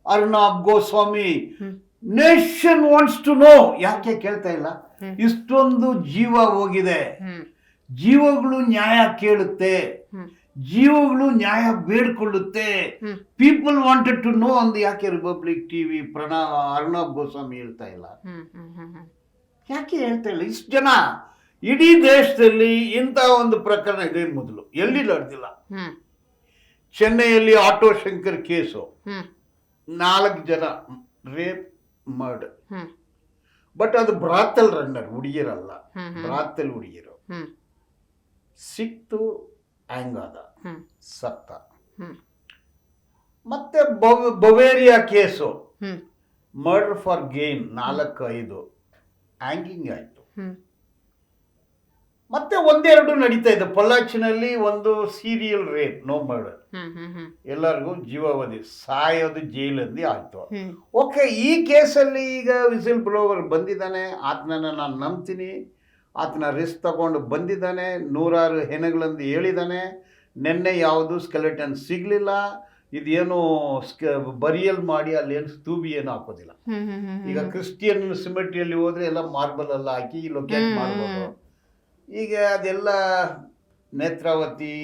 Arnab Goswami, nation wants to know. ಯಾಕೆ ಕೇಳ್ತಾ ಇಲ್ಲ? ಇಷ್ಟೊಂದು ಜೀವ ಹೋಗಿದೆ, ಜೀವಗಳು ನ್ಯಾಯ ಕೇಳುತ್ತೆ, ಜೀವಗಳು ನ್ಯಾಯ ಬೇಡ್ಕೊಳ್ಳುತ್ತೆ. ಪೀಪಲ್ ವಾಂಟೆಡ್ ಟು ನೋ ಅಂದ್ ಯಾಕೆ ರಿಪಬ್ಲಿಕ್ ಟಿವಿ ಅರ್ಣಬ್ ಗೋಸ್ವಾಮಿ ಹೇಳ್ತಾ ಇಲ್ಲ? ಯಾಕೆ ಹೇಳ್ತಾ ಇಲ್ಲ? ಇಷ್ಟು ಜನ ಇಡೀ ದೇಶದಲ್ಲಿ ಇಂಥ ಒಂದು ಪ್ರಕರಣ ಇದೆ ಮೊದಲು ಎಲ್ಲಿ ನಡೆದಿಲ್ಲ. ಚೆನ್ನೈಯಲ್ಲಿ ಆಟೋ ಶಂಕರ್ ಕೇಸು, 4 ಜನ ರೇಪ್ ಮರ್ಡರ್. ಬಟ್ ಅದು ಬ್ರಾತಲ್ ರನ್ನರ್, ಹುಡುಗಿಯರಲ್ಲ, ಬ್ರಾತಲ್ ಹುಡುಗಿಯರು. ಸಿಕ್ತು, ಹ್ಯಾಂಗಾದ, ಸತ್ತ. ಮತ್ತೆ Bavaria case, murder for gain, 4-5 hanging ಆಯ್ತು. ಮತ್ತೆ 1-2 ನಡೀತಾ ಇದೆ. ಪೊಲ್ಲಾಚಿನಲ್ಲಿ ಒಂದು ಸೀರಿಯಲ್ ರೇಪ್, ನೋ ಮರ್ಡರ್, ಎಲ್ಲರಿಗೂ ಜೀವಾವಧಿ, ಸಾಯೋದು ಜೈಲಲ್ಲಿ ಆಯ್ತು. ಓಕೆ, ಈ ಕೇಸಲ್ಲಿ ಈಗ ವಿಸಿಲ್ ಬ್ಲೋವರ್ ಬಂದಿದ್ದಾನೆ, ಆತನನ್ನ ನಾನು ನಂಬ್ತೀನಿ. ಆತನ ರಿಸ್ಕ್ ತಗೊಂಡು ಬಂದಿದ್ದಾನೆ, 100 ಹೆಣಗಳಂದು ಹೇಳಿದ್ದಾನೆ. ನಿನ್ನೆ ಯಾವುದು ಸ್ಕೆಲೆಟನ್ ಸಿಗ್ಲಿಲ್ಲ. ಇದೇನು ಬರಿಯಲ್ ಮಾಡಿ ಅಲ್ಲಿ ಏನು ಸ್ತೂಬಿ ಏನು ಹಾಕೋದಿಲ್ಲ. ಈಗ ಕ್ರಿಸ್ಟಿಯನ್ ಸಿಮೆಟ್ರಿಯಲ್ಲಿ ಹೋದ್ರೆ ಎಲ್ಲ ಮಾರ್ಬಲ್ ಎಲ್ಲ ಹಾಕಿ ಲೊಕೇಟ್ ಮಾಡ್ಬೋದು. ಈಗ ಅದೆಲ್ಲ ನೇತ್ರಾವತಿ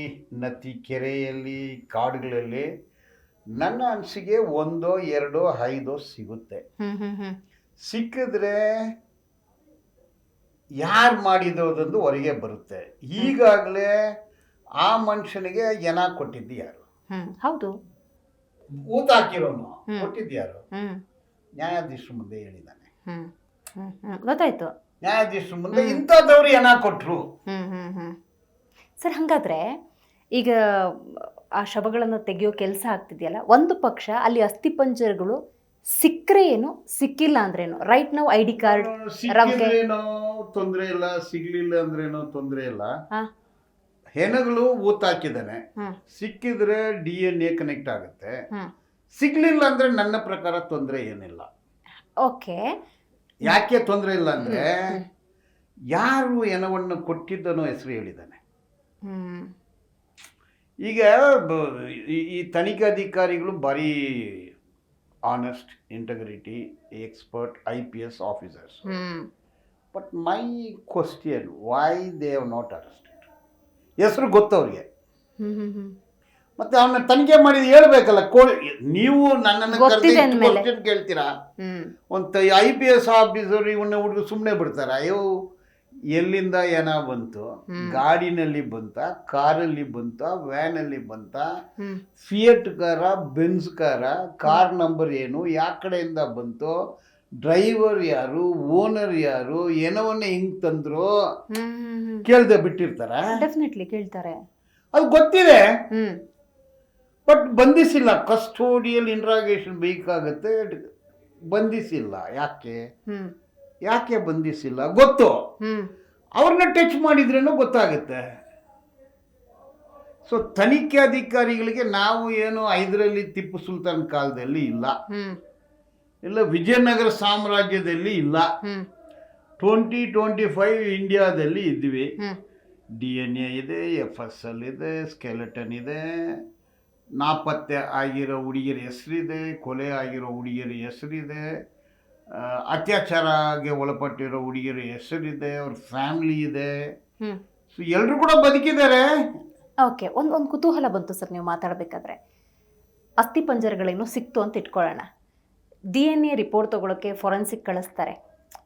ನದಿ ಕೆರೆಯಲ್ಲಿ, ಕಾಡುಗಳಲ್ಲಿ ನನ್ನ ಅನಿಸಿಕೆ 1, 2, 5 ಸಿಗುತ್ತೆ. ಸಿಕ್ಕಿದ್ರೆ ಯಾರು ಮಾಡಿದೋದೊಂದು ಹೊರಗೆ ಬರುತ್ತೆ. ಈಗಾಗಲೇ ಆ ಮನುಷ್ಯನಿಗೆ ಜನ ಕೊಟ್ಟಿದ್ದು ಯಾರು? ಹೌದು, ಊತ ಹಾಕಿರೋನು ಕೊಟ್ಟಿದ್ದು ಯಾರು? ನ್ಯಾಯಾಧೀಶರ ಮುಂದೆ ಹೇಳಿದ್ದಾನೆ. ಗೊತ್ತಾಯ್ತು. ನ್ಯಾಯಾಧೀಶರ ಮುಂದೆ ಇಂಥದ್ದವ್ರು ಏನ ಕೊಟ್ರು. ಸರ್, ಹಾಗಾದ್ರೆ ಈಗ ಆ ಶವಗಳನ್ನು ತೆಗೆಯೋ ಕೆಲಸ ಆಗ್ತಿದೆಯಲ್ಲ, ಒಂದು ಪಕ್ಷ ಅಲ್ಲಿ ಅಸ್ಥಿಪಂಜರಗಳು ಸಿಕ್ಕರೆ ಏನು, ಸಿಕ್ಕಿಲ್ಲ ಅಂದ್ರೇನು? ರೈಟ್ ನಾವು ID ಕಾರ್ಡ್ ಸಿಕ್ಕಿದ್ರೇನೋ ತೊಂದರೆ ಇಲ್ಲ, ಸಿಗ್ಲಿಲ್ಲ ಅಂದ್ರೇನೋ ತೊಂದರೆ ಇಲ್ಲ. ಹೆಣಗಳು ಊತ ಹಾಕಿದ್ದಾನೆ, ಸಿಕ್ಕಿದ್ರೆ DNA ಕನೆಕ್ಟ್ ಆಗುತ್ತೆ. ಸಿಗ್ಲಿಲ್ಲ ಅಂದ್ರೆ ನನ್ನ ಪ್ರಕಾರ ತೊಂದರೆ ಏನಿಲ್ಲ. ಓಕೆ, ಯಾಕೆ ತೊಂದರೆ ಇಲ್ಲ ಅಂದ್ರೆ ಯಾರು ಹೆಣವನ್ನು ಕೊಟ್ಟಿದ್ದನೋ ಹೆಸರು ಹೇಳಿದ್ದಾನೆ. ಈಗ ಈ ತನಿಖಾಧಿಕಾರಿಗಳು ಭಾರಿ honest, integrity, expert, IPS officers. But my question, why they have not arrested? ಹೆಸರು ಗೊತ್ತವ್ರಿಗೆ, ಮತ್ತೆ ಅವನ್ನ ತನಿಖೆ ಮಾಡಿದ್ ಹೇಳ್ಬೇಕಲ್ಲ. ನೀವು ನನ್ನನ್ನು ಕ್ವಶನ್ ಕೇಳ್ತೀರಾ? ಒಂದು IPS ಆಫೀಸರ್ ಇವನ್ನ ಹುಡುಗ ಸುಮ್ಮನೆ ಬಿಡ್ತಾರ? ಅಯ್ಯೋ, ಎಲ್ಲಿಂದ ಏನ ಬಂತು? ಗಾಡಿನಲ್ಲಿ ಬಂತ, ಕಾರಲ್ಲಿ ಬಂತ, ವ್ಯಾನಲ್ಲಿ ಬಂತ, ಫಿಯಟ್ ಕಾರ, ಬೆನ್ಸ್ ಕಾರ, ಕಾರ್ ನಂಬರ್ ಏನು, ಯಾವ ಕಡೆಯಿಂದ ಬಂತು, ಡ್ರೈವರ್ ಯಾರು, ಓನರ್ ಯಾರು, ಏನವನ್ನ ಹಿಂಗ್ ತಂದ್ರು ಕೇಳ್ದೆ ಬಿಟ್ಟಿರ್ತಾರ? ಡೆಫಿನೆಟ್ಲಿ ಕೇಳ್ತಾರೆ, ಅದು ಗೊತ್ತಿದೆ. ಬಟ್ ಬಂಧಿಸಿಲ್ಲ. ಕಸ್ಟೋಡಿಯಲ್ ಇಂಟ್ರಾಗೇಷನ್ ಬೇಕಾಗತ್ತೆ, ಬಂಧಿಸಿಲ್ಲ. ಯಾಕೆ ಬಂಧಿಸಿಲ್ಲ ಗೊತ್ತು. ಅವ್ರನ್ನ ಟಚ್ ಮಾಡಿದ್ರೇನೋ ಗೊತ್ತಾಗುತ್ತೆ. ಸೊ ತನಿಖೆ ಅಧಿಕಾರಿಗಳಿಗೆ ನಾವು ಏನು 5ರಲ್ಲಿ ಟಿಪ್ಪು ಸುಲ್ತಾನ್ ಕಾಲದಲ್ಲಿ ಇಲ್ಲ, ಇಲ್ಲ ವಿಜಯನಗರ ಸಾಮ್ರಾಜ್ಯದಲ್ಲಿ ಇಲ್ಲ, 2025 ಇಂಡಿಯಾದಲ್ಲಿ ಇದ್ವಿ. DNA ಇದೆ, FSL ಇದೆ, ಸ್ಕೆಲೆಟನ್ ಇದೆ, ನಾಪತ್ತೆ ಆಗಿರೋ ಹುಡುಗಿಯರ ಹೆಸರಿದೆ, ಕೊಲೆ ಆಗಿರೋ ಹುಡುಗಿಯರ ಹೆಸರಿದೆ, ಅತ್ಯಾಚಾರಕ್ಕೆ ಒಳಪಟ್ಟಿರೋ ಹುಡುಗಿಯರ ಹೆಸರಿದೆ, ಅವ್ರ ಫ್ಯಾಮಿಲಿ ಇದೆ. ಹ್ಮ್ ಸೊ ಎಲ್ಲರೂ ಕೂಡ ಬದುಕಿದ್ದಾರೆ. ಓಕೆ, ಒಂದು ಕುತೂಹಲ ಬಂತು ಸರ್ ನೀವು ಮಾತಾಡಬೇಕಾದ್ರೆ. ಅಸ್ಥಿಪಂಜರಗಳೇನು ಸಿಕ್ತು ಅಂತ ಇಟ್ಕೊಳ್ಳೋಣ. DNA ರಿಪೋರ್ಟ್ ತಗೊಳಕ್ಕೆ ಫೊರೆನ್ಸಿಕ್ ಕಳಿಸ್ತಾರೆ.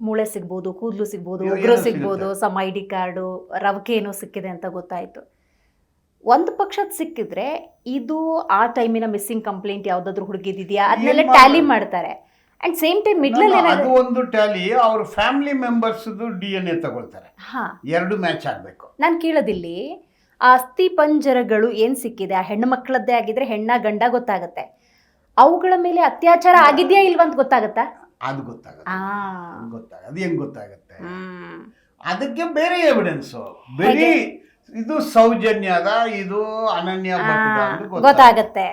ಮೂಳೆ ಸಿಗ್ಬೋದು, ಕೂದಲು ಸಿಗ್ಬೋದು, ಏನೋ ಉಗುರು ಸಿಗುತ್ತೆ. ಸಿಗ್ಬೋದು, ಸಮ್ ID ಕಾರ್ಡು, ರವಕೆ ಏನೋ ಸಿಕ್ಕಿದೆ ಅಂತ ಗೊತ್ತಾಯ್ತು. ಒಂದು ಪಕ್ಷದ ಸಿಕ್ಕಿದ್ರೆ ಇದು ಆ ಟೈಮಿನ ಮಿಸ್ಸಿಂಗ್ ಕಂಪ್ಲೇಂಟ್ ಯಾವ್ದಾದ್ರು ಹುಡುಗಿದಿದೆಯಾ ಅದನ್ನೆಲ್ಲ ಏನ್ ಟ್ಯಾಲಿ ಮಾಡೋದು? ಮಾಡ್ತಾರೆ. ಅಂಡ್ ಸೇಮ್ ಟೈಮ್ ಮಿಡ್ಲಲ್ಲಿ ಅದು ಏನಾದ್ರು ಒಂದು ಟ್ಯಾಲಿ, ಅವ್ರ ಫ್ಯಾಮಿಲಿ ಮೆಂಬರ್ಸ್ದು DNA ತಗೊಳ್ತಾರೆ. ಹಾ, ಎರಡು ಮ್ಯಾಚ್ ಆಗಬೇಕು. ನಾನು ಕೇಳೋದಿಲ್ಲಿ ಆ ಅಸ್ಥಿ ಪಂಜರಗಳು ಏನ್ ಸಿಕ್ಕಿದೆ ಆ ಹೆಣ್ಣು ಮಕ್ಕಳದ್ದೇ ಆಗಿದ್ರೆ ಹೆಣ್ಣ ಗಂಡ ಗೊತ್ತಾಗತ್ತೆ. ಅವುಗಳ ಮೇಲೆ ಅತ್ಯಾಚಾರ ಆಗಿದ್ಯಾ ಇಲ್ವಾ ಅಂತ ಗೊತ್ತಾಗತ್ತಾ? ಅದು ಗೊತ್ತಾಗುತ್ತೆ. ಆ ಅದು ಹೆಂಗ್ ಗೊತ್ತಾಗುತ್ತೆ? ಹ್ಮ್ ಅದಕ್ಕೆ ಬೇರೆ ಎವಿಡೆನ್ಸು, ಬರೀ ಇದು ಸೌಜನ್ಯದ, ಇದು ಅನನ್ಯ ಭಟ್ಟ ಅಂತ ಗೊತ್ತಾಗತ್ತೆ.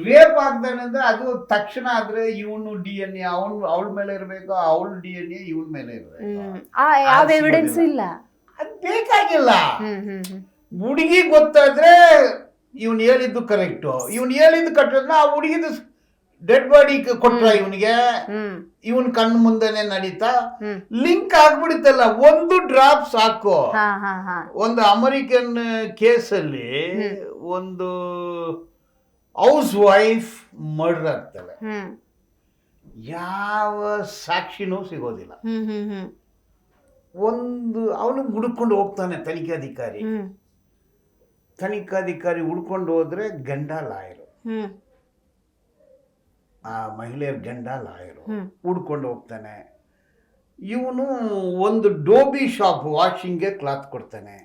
ರೇಪ್ ಆಗ್ದಾನಂದ್ರೆ ಅದು ತಕ್ಷಣ ಆದ್ರೆ ಇವನು DNA ಅವಳ ಮೇಲೆ ಇರಬೇಕು, ಅವಳ DNA ಇವಳ ಮೇಲೆ ಇರಬೇಕು. ಯಾವ ಎವಿಡೆನ್ಸ್ ಇಲ್ಲ. ಅದು ಬೇಕಾಗಿಲ್ಲ. ಹ್ಮ್ ಹುಡುಗಿ ಗೊತ್ತಾದ್ರೆ ಇವನು ಹೇಳಿದ್ದು ಕರೆಕ್ಟು, ಇವನು ಹೇಳಿದ್ದು ಕಟ್ಟಿದ್ರೆ ಆ ಹುಡುಗಿದು ಡೆಡ್ ಬಾಡಿ ಕೊಟ್ರ ಇವನಿಗೆ, ಇವನ್ ಕಣ್ಣು ಮುಂದೆನೆ ನಡೀತಾ ಲಿಂಕ್ ಆಗ್ಬಿಡುತ್ತಲ್ಲ. ಒಂದು ಡ್ರಾಪ್ ಸಾಕು. ಒಂದು ಅಮೆರಿಕನ್ ಕೇಸಲ್ಲಿ ಒಂದು ಹೌಸ್ ವೈಫ್ ಮರ್ಡರ್ ಆಗ್ತಾಳೆ, ಯಾವ ಸಾಕ್ಷಿನೂ ಸಿಗೋದಿಲ್ಲ. ಒಂದು ಅವನು ಹುಡ್ಕೊಂಡು ಹೋಗ್ತಾನೆ ತನಿಖಾಧಿಕಾರಿ ಹುಡ್ಕೊಂಡು ಹೋದ್ರೆ ಗಂಡ ಲಾಯರು, ಆ ಮಹಿಳೆಯರ ಗಂಡ ಲಾಯರು ಹುಡ್ಕೊಂಡು ಹೋಗ್ತಾನೆ. ಇವನು ಒಂದು ಡೋಬಿ ಶಾಪ್ ವಾಷಿಂಗ್ಗೆ ಕ್ಲಾತ್ ಕೊಡ್ತಾನೆ.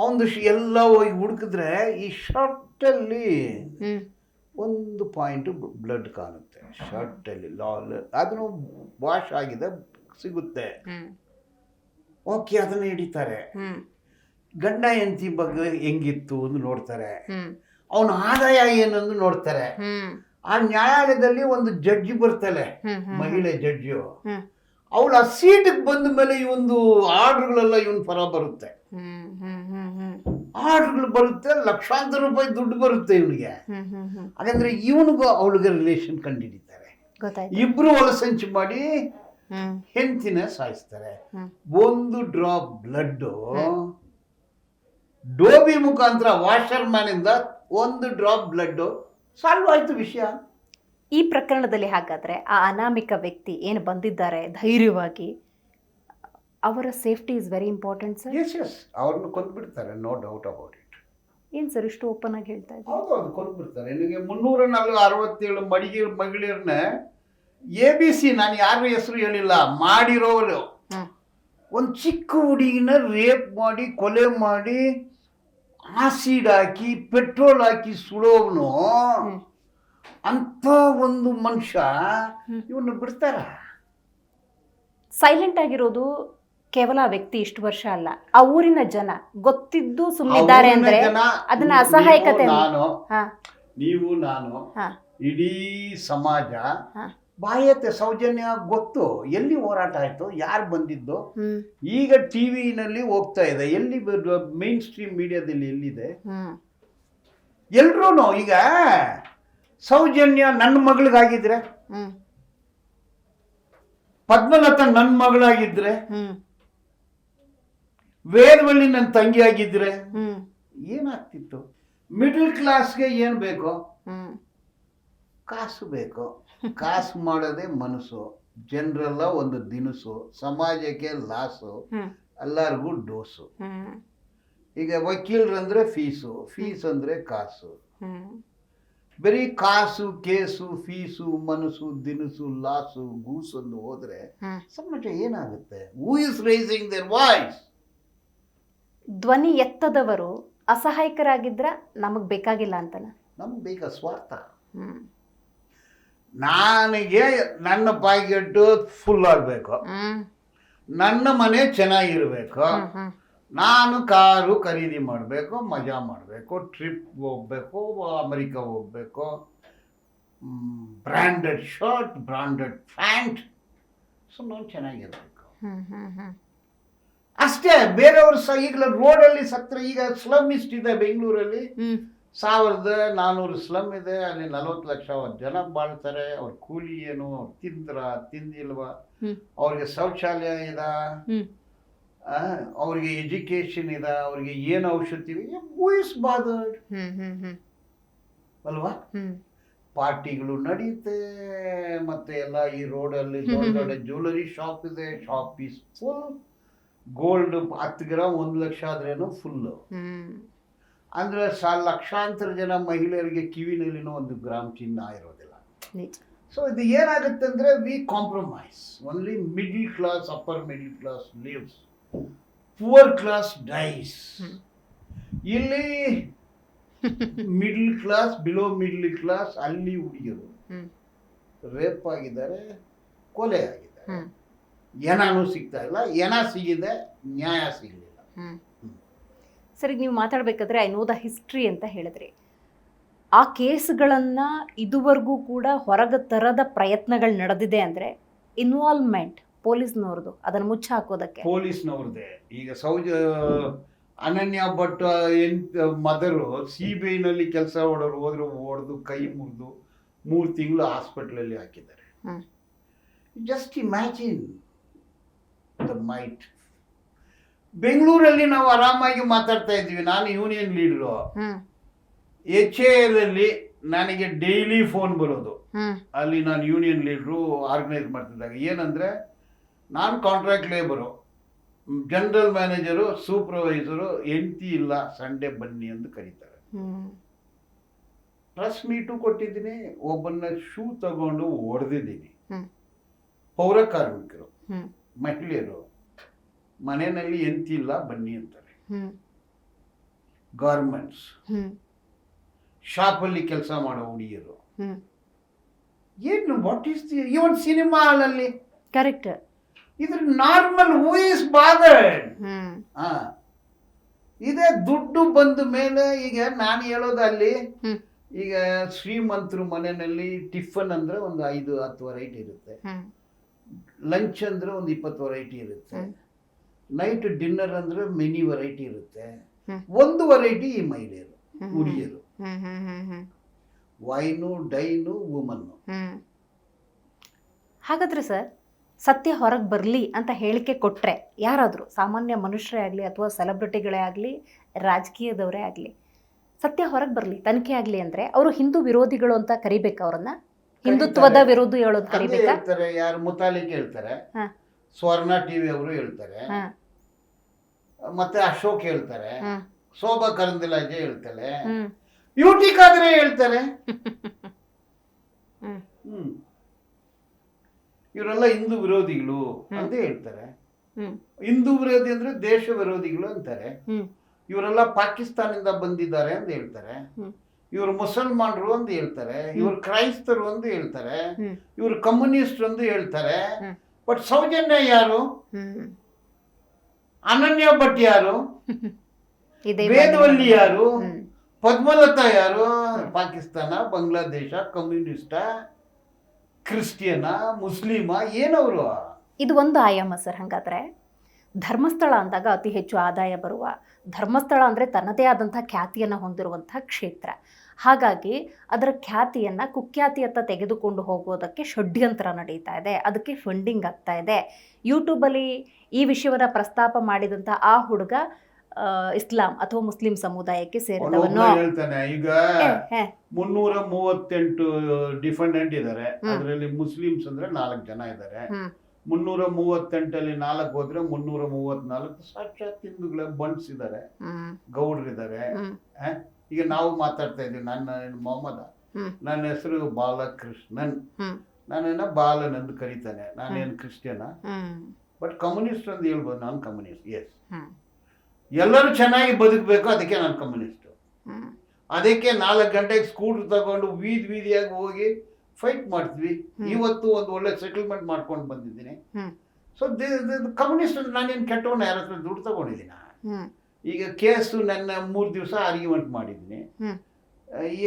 ಅವನು ಎಲ್ಲ ಹೋಗಿ ಹುಡುಕಿದ್ರೆ ಈ ಶರ್ಟಲ್ಲಿ ಒಂದು ಪಾಯಿಂಟ್ ಬ್ಲಡ್ ಕಾಣುತ್ತೆ. ಶರ್ಟಲ್ಲಿ ಅದನ್ನು ವಾಶ್ ಆಗಿದೆ ಸಿಗುತ್ತೆ. ಓಕೆ, ಅದನ್ನ ಹಿಡಿತಾರೆ. ಗಂಡ ಹೆಂಡತಿ ಬಗ್ಗೆ ಹೆಂಗಿತ್ತು ಅಂತ ನೋಡ್ತಾರೆ. ಅವನ ಆದಾಯ ಏನಂದು ನೋಡ್ತಾರೆ. ಆ ನ್ಯಾಯಾಲಯದಲ್ಲಿ ಒಂದು ಜಡ್ಜಿ ಬರ್ತಾಳೆ, ಮಹಿಳೆ ಜಡ್ಜಿಯು. ಅವಳ ಸೀಟಿಗೆ ಬಂದ ಮೇಲೆ ಈ ಒಂದು ಆರ್ಡರ್ಗಳೆಲ್ಲ ಇವನ್ ಪರ ಬರುತ್ತೆ. ಆರ್ಡರ್ಗಳು ಬರುತ್ತೆ, ಲಕ್ಷಾಂತರ ರೂಪಾಯಿ ದುಡ್ಡು ಬರುತ್ತೆ ಇವನಿಗೆ. ಹಾಗಂದ್ರೆ ಇವನಿಗೂ ಅವಳಿಗೆ ರಿಲೇಷನ್ ಕಂಡುಹಿಡಿತಾರೆ. ಇಬ್ರು ಒಳಸಂಚು ಮಾಡಿ ಹೆಂಡತಿನ ಸಾಯಿಸ್ತಾರೆ. ಒಂದು ಡ್ರಾಪ್ ಬ್ಲಡ್ ಡೋಬಿ ಮುಖಾಂತರ ವಾಷರ್ ಮ್ಯಾನ್ ಇಂದ ಒಂದು ಡ್ರಾಪ್ ಬ್ಲಡ್ ಸಾಲ್ವ್ ಆಯ್ತು ವಿಷಯ. ಈ ಪ್ರಕರಣದಲ್ಲಿ ಹಾಗಾದ್ರೆ ಆ ಅನಾಮಿಕ ವ್ಯಕ್ತಿ ಏನು ಬಂದಿದ್ದಾರೆ ಧೈರ್ಯವಾಗಿ, ಅವರ safety is very important sir. Yes, ಅವ್ರನ್ನ ಕೊಂದ್ಬಿಡ್ತಾರೆ, ನೋ ಡೌಟ್ ಅಬೌಟ್ ಇಟ್. ಏನ್ ಸರ್ ಇಷ್ಟು ಓಪನ್ ಆಗಿ ಹೇಳ್ತಾ ಇದ್ದಾರೆ? ಹೌದು, ಕೊಂದ್ಬಿಡ್ತಾರೆ. ನಿನಗೆ 367 ಮಹಿಳೆಯರನ್ನ ABC, ನಾನು ಯಾರ ಹೆಸರು ಹೇಳಿಲ್ಲ, ಮಾಡಿರೋರು. ಒಂದು ಚಿಕ್ಕ ಹುಡುಗಿನ ರೇಪ್ ಮಾಡಿ ಕೊಲೆ ಮಾಡಿ ಆಸಿಡ್ ಹಾಕಿ ಪೆಟ್ರೋಲ್ ಹಾಕಿ ಸುಡೋವನು ಅಂತ ಒಂದು ಮನುಷ್ಯ ಇವನ್ನ ಬಿಡ್ತಾರ? ಸೈಲೆಂಟ್ ಆಗಿರೋದು ಕೇವಲ ಆ ವ್ಯಕ್ತಿ ಇಷ್ಟು ವರ್ಷ ಅಲ್ಲ, ಆ ಊರಿನ ಜನ ಗೊತ್ತಿದ್ದು ಸುಮ್ಮನಿದ್ದಾರೆ ಅಂದ್ರೆ ಅದನ್ನ ಅಸಹಾಯಕತೆ. ನೀವು ನಾನು ಇಡೀ ಸಮಾಜ ಬಾಹ್ಯತೆ ಸೌಜನ್ಯ ಗೊತ್ತು. ಎಲ್ಲಿ ಹೋರಾಟ ಆಯ್ತು, ಯಾರು ಬಂದಿದ್ದು, ಈಗ ಟಿವಿನಲ್ಲಿ ಹೋಗ್ತಾ ಇದೆ, ಎಲ್ಲಿ ಮೇನ್ ಸ್ಟ್ರೀಮ್ ಮೀಡಿಯಾದಲ್ಲಿ ಎಲ್ಲಿದೆ? ಎಲ್ರೂ ಈಗ ಸೌಜನ್ಯ ನನ್ನ ಮಗಳಿಗಾಗಿದ್ರೆ, ಪದ್ಮಲತಾ ನನ್ನ ಮಗಳಾಗಿದ್ರೆ, ವೇದವಳ್ಳಿ ನನ್ನ ತಂಗಿ ಆಗಿದ್ರೆ ಏನಾಗ್ತಿತ್ತು? ಮಿಡಲ್ ಕ್ಲಾಸ್ಗೆ ಏನ್ ಬೇಕು? ಕಾಸು ಬೇಕು. ಕಾಸು ಮಾಡೋದೇ ಮನಸ್ಸು. ಜನರೆಲ್ಲ ಒಂದು ದಿನಸು, ಸಮಾಜಕ್ಕೆ ಲಾಸು, ಎಲ್ಲರಿಗೂ ಡೋಸು. ಈಗ ವಕೀಲರಂದ್ರೆ ಫೀಸ್ ಅಂದ್ರೆ ಕಾಸು. ಬರೀ ಕಾಸು, ಕೇಸು, ಫೀಸು, ಮನಸ್ಸು, ದಿನಸು, ಲಾಸು, ಗೂಸನ್ನು ಹೋದ್ರೆ ಸಮಾಜ ಏನಾಗುತ್ತೆ? Who is raising their voice? ಧ್ವನಿ ಎತ್ತದವರು ಅಸಹಾಯಕರಾಗಿದ್ರ ನಮಗ್ ಬೇಕಾಗಿಲ್ಲ ಅಂತನ? ನಮ್ಗೆ ಬೇಕಾ ಸ್ವಾರ್ಥ. ನನಗೆ ನನ್ನ ಪಾಕೆಟ್ಟು ಫುಲ್ ಆಗಬೇಕು, ನನ್ನ ಮನೆ ಚೆನ್ನಾಗಿರ್ಬೇಕು, ನಾನು ಕಾರು ಖರೀದಿ ಮಾಡಬೇಕು, ಮಜಾ ಮಾಡಬೇಕು, ಟ್ರಿಪ್ ಹೋಗ್ಬೇಕು, ಅಮೆರಿಕ ಹೋಗ್ಬೇಕು, branded shirt, branded pant, so ನಾನು ಚೆನ್ನಾಗಿರ್ಬೇಕು ಅಷ್ಟೇ. ಬೇರೆಯವರು ಸಹ ಈಗಲೂ ರೋಡಲ್ಲಿ ಸತ್ರ, ಈಗ ಸ್ಲಮ್ ಇಸ್ಟ್ ಇದೆ ಬೆಂಗಳೂರಲ್ಲಿ, 1400 ಸ್ಲಮ್ ಇದೆ, ಅಲ್ಲಿ 40 ಲಕ್ಷ ಜನ ಬಾಳ್ತಾರೆ. ಅವ್ರ ಕೂಲಿ ಏನು, ಅವ್ರು ತಿಂದಿಲ್ವಾ, ಅವ್ರಿಗೆ ಶೌಚಾಲಯ ಇದ, ಅವ್ರಿಗೆ ಎಜುಕೇಶನ್ ಇದ, ಅವ್ರಿಗೆ ಏನು ಔಷಧಿ ಊಹಿಸ್ಬಾರ್ದು ಅಲ್ವಾ? ಪಾರ್ಟಿಗಳು ನಡೀತೆ, ಮತ್ತೆ ಎಲ್ಲ ಈ ರೋಡಲ್ಲಿ ದೊಡ್ಡ ದೊಡ್ಡ ಜ್ಯುವೆಲರಿ ಶಾಪ್ ಇದೆ, shop is full. Gold 10 gram 1 lakh ಆದ್ರೇನು ಫುಲ್ಲು. ಅಂದ್ರೆ ಲಕ್ಷಾಂತರ ಜನ ಮಹಿಳೆಯರಿಗೆ ಕಿವಿನಲ್ಲಿನೂ 1 ಗ್ರಾಮ್ ಚಿನ್ನ ಇರೋದಿಲ್ಲ. ಸೊ ಇದು ಏನಾಗುತ್ತೆ ಅಂದ್ರೆ we compromise. Only middle class, upper middle class lives, poor class dies. ಇಲ್ಲಿ middle class, below middle class, ಅಲ್ಲಿ ಹುಡುಗಿಯರು ರೇಪ್ ಆಗಿದ್ದಾರೆ, ಕೊಲೆ ಆಗಿದ್ದಾರೆ, ಏನಾನು ಸಿಗ್ತಾ ಇಲ್ಲ, ಏನ ಸಿಗಿದೆ, ನ್ಯಾಯ ಸಿಗಲಿಲ್ಲ. ಸರಿ, ನೀವು ಮಾತಾಡಬೇಕಾದ್ರೆ ಐ ನೋ ದ ಹಿಸ್ಟ್ರಿ ಅಂತ ಹೇಳಿದ್ರಿ. ಆ ಕೇಸ್ಗಳನ್ನು ಇದುವರೆಗೂ ಕೂಡ ಹೊರಗೆ ತರದ ಪ್ರಯತ್ನಗಳು ನಡೆದಿದೆ ಅಂದರೆ ಇನ್ವಾಲ್ವ್ಮೆಂಟ್ ಪೊಲೀಸ್ನವ್ರದ್ದು, ಅದನ್ನು ಮುಚ್ಚಿ ಹಾಕೋದಕ್ಕೆ ಪೊಲೀಸ್ನವ್ರದ್ದೇ. ಈಗ ಅನನ್ಯ ಭಟ್ ಮದರು CBI ಕೆಲಸ ಹೊಡೆದು ಕೈ ಮುರಿದು 3 ತಿಂಗಳು ಹಾಸ್ಪಿಟ್ಲಲ್ಲಿ ಹಾಕಿದ್ದಾರೆ. Just imagine the might. ಬೆಂಗಳೂರಲ್ಲಿ ನಾವು ಆರಾಮಾಗಿ ಮಾತಾಡ್ತಾ ಇದ್ವಿ. ನಾನು ಯೂನಿಯನ್ ಲೀಡರು. HAL ಅಲ್ಲಿ ನನಗೆ ಡೈಲಿ ಫೋನ್ ಬರೋದು. ಅಲ್ಲಿ ನಾನು ಯೂನಿಯನ್ ಲೀಡ್ರು ಆರ್ಗನೈಸ್ ಮಾಡ್ತಿದ್ದಾಗ ಏನಂದ್ರೆ, ನಾನು contract labour, general manager, supervisor, ಹೆಂಡತಿ ಇಲ್ಲ, ಸಂಡೇ ಬನ್ನಿ ಎಂದು ಕರೀತಾರೆ. ಪ್ರೆಸ್ ಮೀಟು ಕೊಟ್ಟಿದ್ದೀನಿ, ಒಬ್ಬನ ಶೂ ತಗೊಂಡು ಹೊಡೆದಿದ್ದೀನಿ. ಪೌರ ಕಾರ್ಮಿಕರು, ಮಹಿಳೆಯರು, ಮನೆಯಲ್ಲಿ ಹೆಂಡತಿ ಇಲ್ಲ ಬನ್ನಿ ಅಂತಾರೆ. ಗಾರ್ಮೆಂಟ್ಸ್ ಶಾಪಲ್ಲಿ ಕೆಲಸ ಮಾಡೋ ಹುಡುಗಿಯರು, ಏನು what is the even cinema ಹಾಲಲ್ಲಿ ಕರೆಕ್ಟ್. ಇದ್ರ ನಾರ್ಮಲ್ ಊಹಿಸ್ ಬಾದರ್ಡ್. ಇದೇ ದುಡ್ಡು ಬಂದ ಮೇಲೆ ಈಗ ನಾನು ಹೇಳೋದಲ್ಲಿ, ಈಗ ಶ್ರೀಮಂತರು ಮನೆಯಲ್ಲಿ ಟಿಫನ್ ಅಂದ್ರೆ ಒಂದು 5-10 ವೆರೈಟಿ ಇರುತ್ತೆ, ಲಂಚ್ ಅಂದ್ರೆ ಒಂದು 20 ವೆರೈಟಿ ಇರುತ್ತೆ, ನೈಟ್ ಡಿನ್ನರ್ ಅಂದ್ರೆ ಮೆನಿ ವೆರೈಟಿ ಇರುತ್ತೆ. 1 ವೆರೈಟಿ ಈ ಮಹಿಳೆಯರು, ಹುಡುಗಿಯರು, ವೈನು, ಡೈನು, ವುಮನ್ನು. ಹಾಗಾದ್ರೆ ಸರ್, ಸತ್ಯ ಹೊರಗೆ ಬರಲಿ ಅಂತ ಹೇಳಿಕೆ ಕೊಟ್ಟರೆ ಯಾರಾದರೂ ಸಾಮಾನ್ಯ ಮನುಷ್ಯರೇ ಆಗಲಿ ಅಥವಾ ಸೆಲೆಬ್ರಿಟಿಗಳೇ ಆಗಲಿ, ರಾಜಕೀಯದವರೇ ಆಗಲಿ, ಸತ್ಯ ಹೊರಗೆ ಬರಲಿ, ತನಿಖೆ ಆಗಲಿ ಅಂದರೆ ಅವರು ಹಿಂದೂ ವಿರೋಧಿಗಳು ಅಂತ ಕರಿಬೇಕು, ಅವ್ರನ್ನ ಹಿಂದುತ್ವದ ವಿರೋಧಿಗಳು ಅಂತ ಕರಿಬೇಕಾ? ಯಾರು ಮುತಾಲಿಕ್ ಹೇಳ್ತಾರೆ, ಸ್ವರ್ಣ ಟಿವಿ ಅವರು ಹೇಳ್ತಾರೆ, ಮತ್ತೆ ಅಶೋಕ್ ಹೇಳ್ತಾರೆ, ಶೋಭಾ ಕರಂದ್ಲಾಜೆ ಹೇಳ್ತಾರೆ, ಯುಟಿಕಾದ್ರೆ ಹೇಳ್ತಾರೆ. ಇವರೆಲ್ಲ ಹಿಂದೂ ವಿರೋಧಿಗಳು ಅಂತ ಹೇಳ್ತಾರೆ. ಹಿಂದೂ ವಿರೋಧಿ ಅಂದ್ರೆ ದೇಶ ವಿರೋಧಿಗಳು ಅಂತಾರೆ. ಇವರೆಲ್ಲ ಪಾಕಿಸ್ತಾನದಿಂದ ಬಂದಿದ್ದಾರೆ ಅಂತ ಹೇಳ್ತಾರೆ. ಇವರು ಮುಸಲ್ಮಾನರು ಅಂತ ಹೇಳ್ತಾರೆ, ಇವರು ಕ್ರೈಸ್ತರು ಅಂತ ಹೇಳ್ತಾರೆ, ಇವರು ಕಮ್ಯುನಿಸ್ಟ್ ಅಂತ ಹೇಳ್ತಾರೆ. ಬಟ್ ಸೌಜನ್ಯ ಯಾರು? ಅನನ್ಯ ಭಟ್ ಯಾರು? ವೇದವಲ್ಲಿ ಯಾರು? ಪದ್ಮಲತಾ ಯಾರು? ಪಾಕಿಸ್ತಾನ, ಬಾಂಗ್ಲಾದೇಶ, ಕಮ್ಯುನಿಸ್ಟ, ಕ್ರಿಸ್ಟಿಯನ, ಮುಸ್ಲಿಮ, ಏನವರು? ಇದು ಒಂದು ಆಯಾಮ ಸರ್. ಹಾಗಾದ್ರೆ ಧರ್ಮಸ್ಥಳ ಅಂದಾಗ ಅತಿ ಹೆಚ್ಚು ಆದಾಯ ಬರುವ, ಧರ್ಮಸ್ಥಳ ಅಂದರೆ ತನ್ನದೇ ಆದಂಥ ಖ್ಯಾತಿಯನ್ನು ಹೊಂದಿರುವಂಥ ಕ್ಷೇತ್ರ. ಹಾಗಾಗಿ ಅದರ ಖ್ಯಾತಿಯನ್ನು ಕುಖ್ಯಾತಿಯತ್ತ ತೆಗೆದುಕೊಂಡು ಹೋಗೋದಕ್ಕೆ ಷಡ್ಯಂತ್ರ ನಡೀತಾ ಇದೆ, ಅದಕ್ಕೆ ಫಂಡಿಂಗ್ ಆಗ್ತಾ ಇದೆ. ಯೂಟ್ಯೂಬಲ್ಲಿ ಈ ವಿಷಯವನ್ನು ಪ್ರಸ್ತಾಪ ಮಾಡಿದಂಥ ಆ ಹುಡುಗ ಇಸ್ಲಾಂ ಅಥವಾ ಮುಸ್ಲಿಂ ಸಮುದಾಯಕ್ಕೆ ಸೇರಿದವನು ಹೇಳ್ತಾನೆ. ಈಗ 338 ಡಿಫೆಂಡೆಂಟ್ ಇದ್ದಾರೆ, ಅದರಲ್ಲಿ ಮುಸ್ಲಿಮ್ಸ್ ಅಂದ್ರೆ 4 ಜನ ಇದ್ದಾರೆ. 338ಅಲ್ಲಿ 4 ಹೋದ್ರೆ 334 ಸಾಕ್ಷಾತ್ ಹಿಂದೂಗಳ ಬಂಟ್ಸ್ ಇದ್ದಾರೆ, ಗೌಡ್ರಿದ್ದಾರೆ. ಈಗ ನಾವು ಮಾತಾಡ್ತಾ ಇದ್ದೀವಿ, ನನ್ನ ಮೊಹಮ್ಮದ, ನನ್ನ ಹೆಸರು ಬಾಲಕೃಷ್ಣನ್, ನಾನೇನ ಬಾಲನ್ ಎಂದು ಕರೀತಾನೆ, ನಾನೇನು ಕ್ರಿಶ್ಚಿಯನ. ಬಟ್ ಕಮ್ಯುನಿಸ್ಟ್ ಅಂತ ಹೇಳ್ಬೋದು, ನಾನು ಕಮ್ಯುನಿಸ್ಟ್. ಎಸ್, ಎಲ್ಲರೂ ಚೆನ್ನಾಗಿ ಬದುಕಬೇಕು, ಅದಕ್ಕೆ ನಾನು ಕಮ್ಯುನಿಸ್ಟು. ಅದಕ್ಕೆ 4 ಗಂಟೆಗೆ ಸ್ಕೂಟರ್ ತಗೊಂಡು ಬೀದಿಯಾಗಿ ಹೋಗಿ ಫೈಟ್ ಮಾಡ್ತೀವಿ. ಇವತ್ತು ಒಂದು ಒಳ್ಳೆ ಸೆಟಲ್ಮೆಂಟ್ ಮಾಡ್ಕೊಂಡು ಬಂದಿದ್ದೀನಿ. ಸೊ ಕಮ್ಯುನಿಸ್ಟ್ ನಾನೇನು ಕೆಟ್ಟವನ್ನ ಯಾರ ಹತ್ರ ದುಡ್ಡು ತಗೊಂಡಿದ್ದೀನ? ಈಗ ಕೇಸು ನನ್ನ 3 ದಿವಸ ಆರ್ಗ್ಯುಮೆಂಟ್ ಮಾಡಿದ್ದೀನಿ.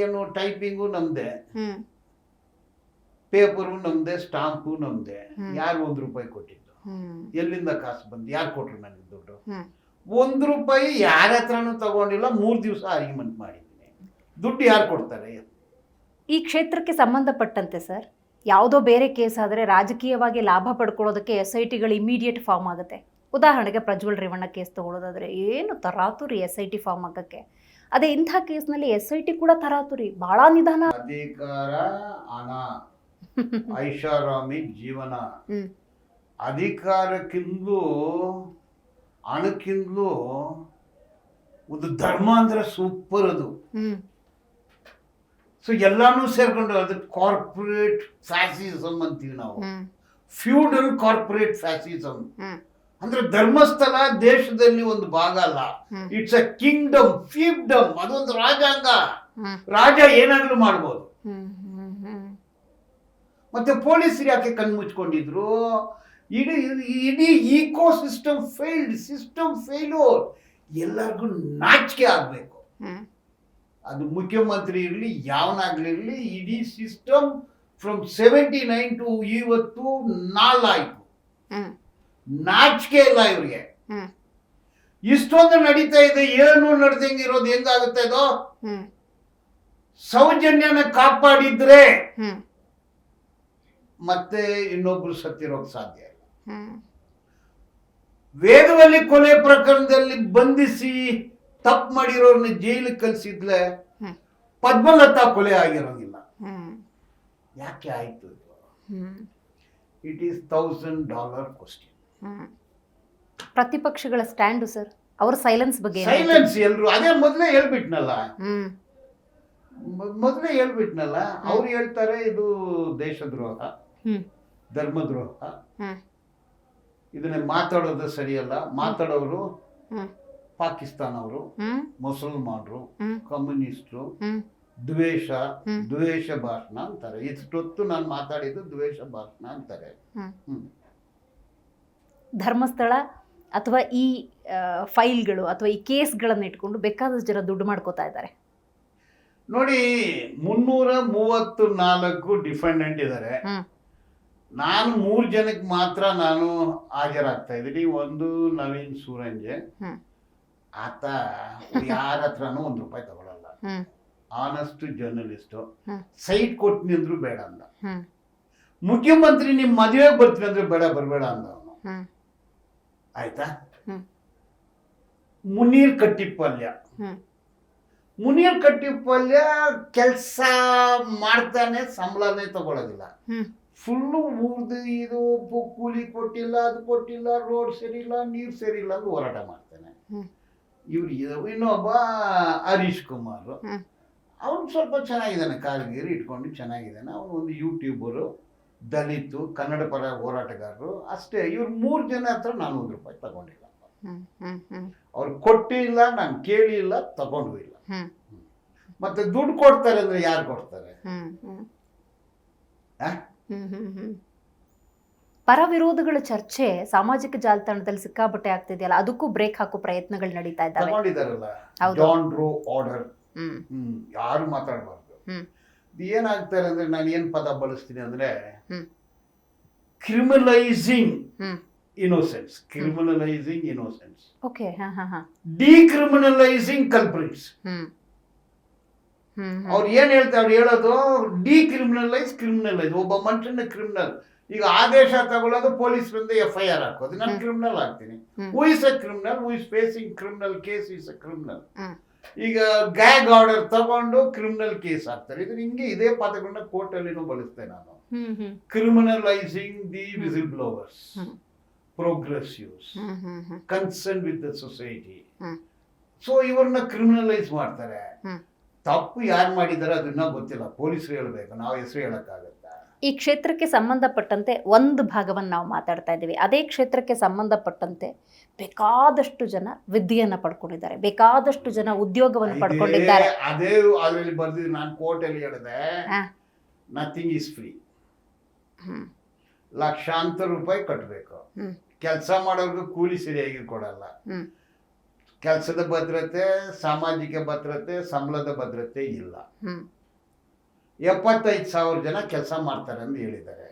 ಏನು ಟೈಪಿಂಗು ನಮ್ದೆ, ಪೇಪರು ನಮ್ದೆ, ಸ್ಟಾಂಪು ನಮ್ದೆ. ಯಾರು 1 ರೂಪಾಯಿ ಕೊಟ್ಟಿದ್ದು? ಎಲ್ಲಿಂದ ಕಾಸು ಬಂದು? ಯಾರು ಕೊಟ್ರು ನನಗೆ ದುಡ್ಡು? 1 ರೂಪಾಯಿ ಯಾರ ಹತ್ರನೂ ತಗೊಂಡಿಲ್ಲ. 3 ದಿವಸ ಆರ್ಗ್ಯುಮೆಂಟ್ ಮಾಡಿದ್ದೀನಿ. ದುಡ್ಡು ಯಾರು ಕೊಡ್ತಾರೆ? ಈ ಕ್ಷೇತ್ರಕ್ಕೆ ಸಂಬಂಧಪಟ್ಟಂತೆ ಸರ್, ಯಾವುದೋ ಬೇರೆ ಕೇಸ್ ಆದರೆ ರಾಜಕೀಯವಾಗಿ ಲಾಭ ಪಡ್ಕೊಳ್ಳೋದಕ್ಕೆ SITಗಳು ಇಮಿಡಿಯೇಟ್ ಫಾರ್ಮ್ ಆಗುತ್ತೆ. ಉದಾಹರಣೆಗೆ ಪ್ರಜ್ವಲ್ ರೇವಣ್ಣ ಕೇಸ್ ತಗೊಳ್ಳೋದಾದ್ರೆ ಏನು ತರಾತುರಿ SIT ಫಾರ್ಮ್ ಆಗೋಕ್ಕೆ. ಅದೇ ಇಂಥ ಕೇಸ್ನಲ್ಲಿ SIT ಕೂಡ ತರಾತುರಿ, ಭಾಳ ನಿಧಾನ. ಅಧಿಕಾರ, ಹಣ, ಐಷಾರಾಮಿ ಜೀವನ. ಅಧಿಕಾರಕ್ಕಿಂತಲೂ ಹಣಕ್ಕಿಂತಲೂ ಒಂದು ಧರ್ಮ ಅಂದ್ರೆ ಸೂಪರ್ ಅದು. ಸೊ ಎಲ್ಲಾನು ಸೇರ್ಕೊಂಡು ಅದು ಕಾರ್ಪೊರೇಟ್ ಫ್ಯಾಸಿಸಮ್ ಅಂತೀವಿ ನಾವು. ಫ್ಯೂಡಲ್ ಕಾರ್ಪೊರೇಟ್ ಫ್ಯಾಸಿಸಮ್ ಅಂದ್ರೆ ಧರ್ಮಸ್ಥಳ ದೇಶದಲ್ಲಿ ಒಂದು ಭಾಗ ಅಲ್ಲ, ಇಟ್ಸ್ ಅ ಕಿಂಗ್ಡಮ್, ಫೀವ್ಡಮ್. ಅದೊಂದು ರಾಜಾಂಗ, ರಾಜ ಏನಾಗ್ಲೂ ಮಾಡ್ಬೋದು. ಮತ್ತೆ ಪೊಲೀಸರು ಯಾಕೆ ಕಣ್ಮುಚ್ಕೊಂಡಿದ್ರು? ಇಡೀ ಈಕೋ ಸಿಸ್ಟಮ್ ಫೇಲ್ಯೂರ್. ಎಲ್ಲರಿಗೂ ನಾಚಿಕೆ ಆಗ್ಬೇಕು. ಅದು ಮುಖ್ಯಮಂತ್ರಿ ಇರಲಿ, ಯಾವನಾಗ್ಲಿರ್ಲಿ, ಇಡೀ ಸಿಸ್ಟಮ್ ಫ್ರಮ್ 79 ಟು ಇವತ್ತು ನಾಲಾಯ್ತು. ನಾಚಿಕೆ ಇಲ್ಲ ಇವ್ರಿಗೆ. ಇಷ್ಟೊಂದು ನಡೀತಾ ಇದೆ, ಏನು ನಡ್ದಂಗೆ ಇರೋದು ಹೆಂಗಾಗುತ್ತೆ? ಅದು ಸೌಜನ್ಯನ ಕಾಪಾಡಿದ್ರೆ ಮತ್ತೆ ಇನ್ನೊಬ್ರು ಸತ್ತಿರೋಕ್ ಸಾಧ್ಯ ಇಲ್ಲ. ವೇದವಲ್ಲಿ ಕೊಲೆ ಪ್ರಕರಣದಲ್ಲಿ ಬಂಧಿಸಿ ತಪ್ಪು ಮಾಡಿರೋರ್ನ ಜೈಲಿಗೆ ಕಳಿಸಿದ್ಲೆ ಪದ್ಮಲತಾ ಕೊಲೆ ಆಗಿರೋಂಗಿಲ್ಲ. ಯಾಕೆ ಆಯ್ತು? It is $1,000 question. ಪ್ರತಿಪಕ್ಷಗಳ ಸ್ಟ್ಯಾಂಡು ಸರ್, ಅವ್ರ ಸೈಲೆನ್ಸ್ ಬಗ್ಗೆ. ಸೈಲೆನ್ಸ್ ಎಲ್ರು ಅದೇ ಮೊದಲೇ ಹೇಳ್ಬಿಟ್ನಲ್ಲ. ಅವ್ರು ಹೇಳ್ತಾರೆ ಇದು ದೇಶದ್ರೋಹ, ಧರ್ಮದ್ರೋಹ, ಇದನ್ನ ಮಾತಾಡೋದು ಸರಿಯಲ್ಲ. ಮಾತಾಡೋರು ಪಾಕಿಸ್ತಾನವರು, ಮುಸಲ್ಮಾನರು, ಕಮ್ಯುನಿಸ್ಟ್ರು, ದ್ವೇಷ ಭಾಷಣ ಅಂತಾರೆ. ಇಷ್ಟೊತ್ತು ನಾನು ಮಾತಾಡಿದ್ದು ದ್ವೇಷ ಭಾಷಣ ಅಂತಾರೆ. ಧರ್ಮಸ್ಥಳ ಅಥವಾ ಈ ಫೈಲ್ಗಳು ಅಥವಾ ಈ ಕೇಸ್ಗಳನ್ನು ಇಟ್ಕೊಂಡು ಬೇಕಾದಷ್ಟು ಜನ ದುಡ್ಡು ಮಾಡ್ಕೋತಾ ಇದ್ದಾರೆ. ನೋಡಿ, 334 ಡಿಫೆಂಡೆಂಟ್ ಇದ್ದಾರೆ. ನಾನು 3 ಜನಕ್ಕೆ ಮಾತ್ರ ನಾನು ಹಾಜರಾಗ್ತಾ ಇದ್ದೀನಿ. ಒಂದು ನವೀನ್ ಸೂರಂಜೆ, ಆತ ಯಾರ ಹತ್ರನೂ ₹1 ತಗೊಳಲ್ಲ. Honest journalist. ಸೈಟ್ ಕೊಡ್ತೀನಿ ಅಂದ್ರು ಬೇಡ ಅಂದ. ಮುಖ್ಯಮಂತ್ರಿ ನಿಮ್ ಮದುವೆಗೆ ಬರ್ತೀನಿ ಅಂದ್ರೆ ಬರಬೇಡ ಅಂದ ಅವನು. ಆಯ್ತಾ? ಮುನೀರ್ ಕಟ್ಟಿಪಲ್ಯ ಕೆಲಸ ಮಾಡ್ತಾನೆ, ಸಂಬಳನೇ ತಗೊಳ್ಳೋದಿಲ್ಲ. ಫುಲ್ಲು ಊರ್ದು ಇದು ಕೂಲಿ ಕೊಟ್ಟಿಲ್ಲ, ಅದು ಕೊಟ್ಟಿಲ್ಲ, ರೋಡ್ ಸರಿ ಇಲ್ಲ, ನೀರು ಸರಿ ಇಲ್ಲ ಅಂತ ಹೋರಾಟ ಮಾಡ್ತಾನೆ. ಇನ್ನೊಬ್ಬ ಹರೀಶ್ ಕುಮಾರ್, ಅವನು ಸ್ವಲ್ಪ ಚೆನ್ನಾಗಿದ್ದಾನೆ, ಕಾಲ್ಗೀರಿ ಇಟ್ಕೊಂಡು ಚೆನ್ನಾಗಿದ್ದಾನೆ. ಅವನು ಒಂದು ಯೂಟ್ಯೂಬರು, ದಲಿತು, ಕನ್ನಡ ಪರ ಹೋರಾಟಗಾರರು ಅಷ್ಟೇ. ಇವ್ರು 3 ಜನ ಹತ್ರ ನಾನು ₹1 ತಗೊಂಡಿಲ್ಲ. ಅವ್ರು ಕೊಟ್ಟಿಲ್ಲ, ನಾನು ಕೇಳಿಲ್ಲ, ತಗೊಂಡು ಇಲ್ಲ. ಮತ್ತೆ ದುಡ್ಡು ಕೊಡ್ತಾರೆ ಅಂದ್ರೆ ಯಾರು ಕೊಡ್ತಾರೆ? ಪರ ವಿರೋಧಗಳ ಚರ್ಚೆ ಸಾಮಾಜಿಕ ಜಾಲತಾಣದಲ್ಲಿ ಸಿಕ್ಕಾಪಟ್ಟೆ ಆಗ್ತಿದೆಯಲ್ಲ, ಅದಕ್ಕೂ ಬ್ರೇಕ್ ಹಾಕೋ ಪ್ರಯತ್ನಗಳು ನಡೀತಾ ಇದ್ದಾವೆ. ತಗೊಂಡಿದ್ದಾರಲ್ಲ ಜಾನ್ ರೋ ಆರ್ಡರ್, ಯಾರು ಮಾತಾಡಬಾರ್ದು. ಏನಾಗ್ತಾರೆ ಅಂದ್ರೆ, ನಾನು ಏನ್ ಪದ ಬಳಸ್ತೀನಿ ಅಂದ್ರೆ ಕ್ರಿಮಿನಲೈಸಿಂಗ್ ಇನ್ನೋಸೆನ್ಸ್, ಡಿಕ್ರಿಮಿನಲೈಸಿಂಗ್ ಕಲ್ಪ್ರಿಟ್ಸ್. ಅವ್ರು ಏನ್ ಹೇಳ್ತಾರೆ? ಅವ್ರು ಹೇಳೋದು ಡಿಕ್ರಿಮಿನಲೈಸ್, ಒಬ್ಬ ಮನುಷ್ಯನ ಕ್ರಿಮಿನಲ್. ಈಗ ಆದೇಶ ತಗೊಳ್ಳೋದು ಪೊಲೀಸರಿಂದ FIR ಹಾಕೋದು, ನಾನು ಕ್ರಿಮಿನಲ್ ಆಗ್ತೀನಿ. Who is a criminal, who is facing criminal case is a criminal. ಈಗ ಗ್ಯಾಗ್ ಆರ್ಡರ್ ತಗೊಂಡು ಕ್ರಿಮಿನಲ್ ಕೇಸ್ ಹಾಕ್ತಾರೆ. ಇದು ಹಿಂಗೆ ಇದೇ ಪದಗಳನ್ನ ಕೋರ್ಟ್ ಅಲ್ಲಿನೂ ಬಳಸ್ತೇನೆ ನಾನು. Criminalising the whistleblowers, progressives, concern with the society. So ಇವ್ರನ್ನ ಕ್ರಿಮಿನಲೈಸ್ ಮಾಡ್ತಾರೆ. ತಪ್ಪು ಯಾರು ಮಾಡಿದಾರೆ ಅದನ್ನ ಗೊತ್ತಿಲ್ಲ, ಪೊಲೀಸರು ಹೇಳ್ಬೇಕು, ನಾವು ಹೆಸರು ಹೇಳಕ್ಕಾಗತ್ತ. ಈ ಕ್ಷೇತ್ರಕ್ಕೆ ಸಂಬಂಧಪಟ್ಟಂತೆ ಒಂದು ಭಾಗವನ್ನು ನಾವು ಮಾತಾಡ್ತಾ ಇದ್ದೀವಿ. ಅದೇ ಕ್ಷೇತ್ರಕ್ಕೆ ಸಂಬಂಧಪಟ್ಟಂತೆ ಬೇಕಾದಷ್ಟು ಜನ ವಿದ್ಯೆಯನ್ನ ಪಡ್ಕೊಂಡಿದ್ದಾರೆ, ಬೇಕಾದಷ್ಟು ಜನ ಉದ್ಯೋಗವನ್ನು ಪಡ್ಕೊಂಡಿದ್ದಾರೆ. ಅದೇ ಅದರಲ್ಲಿ ಬರ್ದಿದ್ದು ನಾನು ಕೋರ್ಟಲ್ಲಿ ಹೇಳಿದೆ, ನಥಿಂಗ್ ಈಸ್ ಫ್ರೀ. ಲಕ್ಷಾಂತರ ರೂಪಾಯಿ ಕಟ್ಟಬೇಕು. ಕೆಲಸ ಮಾಡೋರ್ಗು ಕೂಲಿ ಸರಿಯಾಗಿ ಕೊಡಲ್ಲ. ಕೆಲಸದ ಭದ್ರತೆ, ಸಾಮಾಜಿಕ ಭದ್ರತೆ, ಸಂಬಳದ ಭದ್ರತೆ ಇಲ್ಲ. 75,000 ಜನ ಕೆಲಸ ಮಾಡ್ತಾರೆ ಅಂತ ಹೇಳಿದ್ದಾರೆ.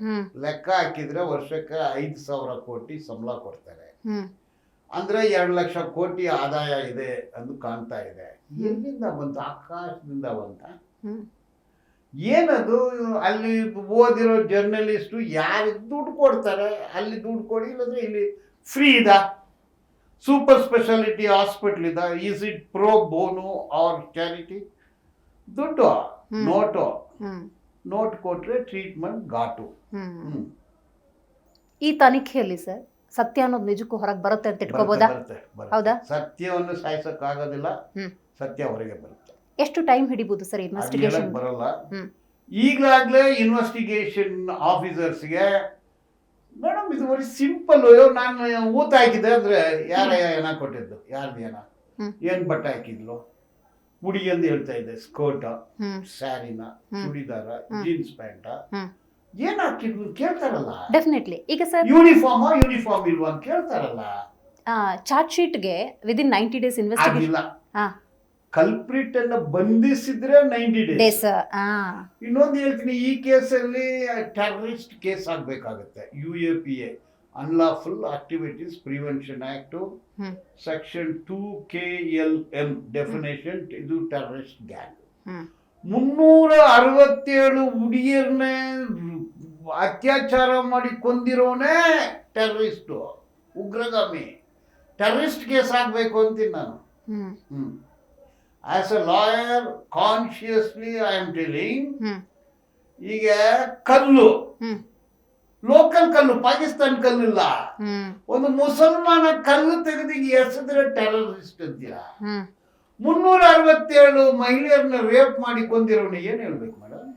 ಲೆಕ್ಕ ಹಾಕಿದ್ರೆ ವರ್ಷಕ್ಕೆ 5,000 ಕೋಟಿ ಸಂಬಳ ಕೊಡ್ತಾರೆ. ಅಂದರೆ 2 ಲಕ್ಷ ಕೋಟಿ ಆದಾಯ ಇದೆ ಎಂದು ಕಾಣ್ತಾ ಇದೆ. ಎಲ್ಲಿಂದ ಬಂತು? ಆಕಾಶದಿಂದ ಬಂತ? ಏನದು? ಅಲ್ಲಿ ಓದಿರೋ ಜರ್ನಲಿಸ್ಟು ಯಾರಿಗೆ ದುಡ್ಡು ಕೊಡ್ತಾರೆ ಅಲ್ಲಿ ದುಡ್ಡು ಕೊಡಿ, ಇಲ್ಲಂದ್ರೆ ಇಲ್ಲಿ ಫ್ರೀ ಇದ? ಸೂಪರ್ ಸ್ಪೆಷಾಲಿಟಿ ಹಾಸ್ಪಿಟ್ಲ್ ಇದ? Is it pro bono or charity? ದುಡ್ಡು, ನೋಟ್ ಕೊಟ್ರೆ ಟ್ರೀಟ್ಮೆಂಟ್ ಘಾಟು. ಈ ತನಿಖೆಯಲ್ಲಿ ಸರ್ ಸತ್ಯ ಅನ್ನೋದು ನಿಜಕ್ಕೂ ಹೊರಗೆ ಬರುತ್ತೆ ಅಂತ ಇಟ್ಕೋಬೋದಾ? ಹೌದಾ? ಸತ್ಯವನ್ನು ಸಾಯಿಸಕ್ಕಾಗೋದಿಲ್ಲ, ಸತ್ಯ ಹೊರಗೆ ಬರುತ್ತೆ. ಎಷ್ಟು ಟೈಮ್ ಹಿಡಿಬಹುದು ಸರ್ ಇನ್ವೆಸ್ಟಿಗೇಷನ್? ಬರಲ್ಲ. ಈಗಲಾಗ್ಲೇ ಇನ್ವೆಸ್ಟಿಗೇಷನ್ ಆಫೀಸರ್ಸ್ಗೆ ಮೇಡಮ್ ಇದು ವೆರಿ ಸಿಂಪಲ್. ನಾನು ಊತ ಹಾಕಿದೆ ಅಂದ್ರೆ ಯಾರ ಏನ ಕೊಟ್ಟಿದ್ದು? ಯಾರ್ದು ಏನ? ಏನ್ ಬಟ್ಟೆ ಹಾಕಿದ್ಲು? ಹುಡುಗಿ ಅಂತ ಹೇಳ್ತಾ ಇದ್ದೆ, ಸ್ಕರ್ಟ್, ಸ್ಯಾರಿನ, ಚೂಡಿದಾರ, ಜೀನ್ಸ್ ಪ್ಯಾಂಟ, ಏನ್ ಹಾಕಿದ್ಲು ಕೇಳ್ತಾರಲ್ಲ. ಡೆಫಿನೆಟ್ಲಿ. ಈಗ ಸರ್ ಯೂನಿಫಾರ್ಮ್ ಇಲ್ವಾ ಅಂತ ಕೇಳ್ತಾರಲ್ಲ. ಚಾರ್ಜ್ ಶೀಟ್ಗೆ ವಿದಿನ್ 90 ಡೇಸ್ ಇನ್ವೆಸ್ಟಿಗೇಷನ್. ಕಲ್ಪ್ರಿಟ್ ಅನ್ನ ಬಂಧಿಸಿದ್ರೆ 90 ಡೇಸ್. ಇನ್ನೊಂದು ಹೇಳ್ತೀನಿ, ಈ ಕೇಸಲ್ಲಿ ಟೆರರಿಸ್ಟ್ ಕೇಸ್ ಆಗ್ಬೇಕಾಗತ್ತೆ. UAPA unlawful activities prevention act section 2KLM definition. ಇದು ಟೆರರಿಸ್ಟ್ ಗ್ಯಾಂಗ್. 367 ಹುಡುಗಿಯರನ್ನೇ ಅತ್ಯಾಚಾರ ಮಾಡಿ ಕೊಂದಿರೋನೇ ಟೆರರಿಸ್ಟು, ಉಗ್ರಗಾಮಿ. ಟೆರರಿಸ್ಟ್ ಕೇಸ್ ಆಗ್ಬೇಕು ಅಂತೀನಿ ನಾನು. As a lawyer consciously I am telling, ಈಗ ಕಲ್ಲು, ಲೋಕಲ್ ಕಲ್ಲು, ಪಾಕಿಸ್ತಾನ ಕಲ್ಲಿಲ್ಲ, ಒಂದು ಮುಸಲ್ಮಾನ ಕಲ್ಲು ತೆಗೆದು ಎಸೆದ್ರೆ ಟೆರರಿಸ್ಟ್ ಅಂತೀರಾ? 367 ಮಹಿಳೆಯರನ್ನ ರೇಪ್ ಮಾಡಿ ಕೊಂದಿರೋನು ಏನ್ ಹೇಳ್ಬೇಕು ಮೇಡಮ್?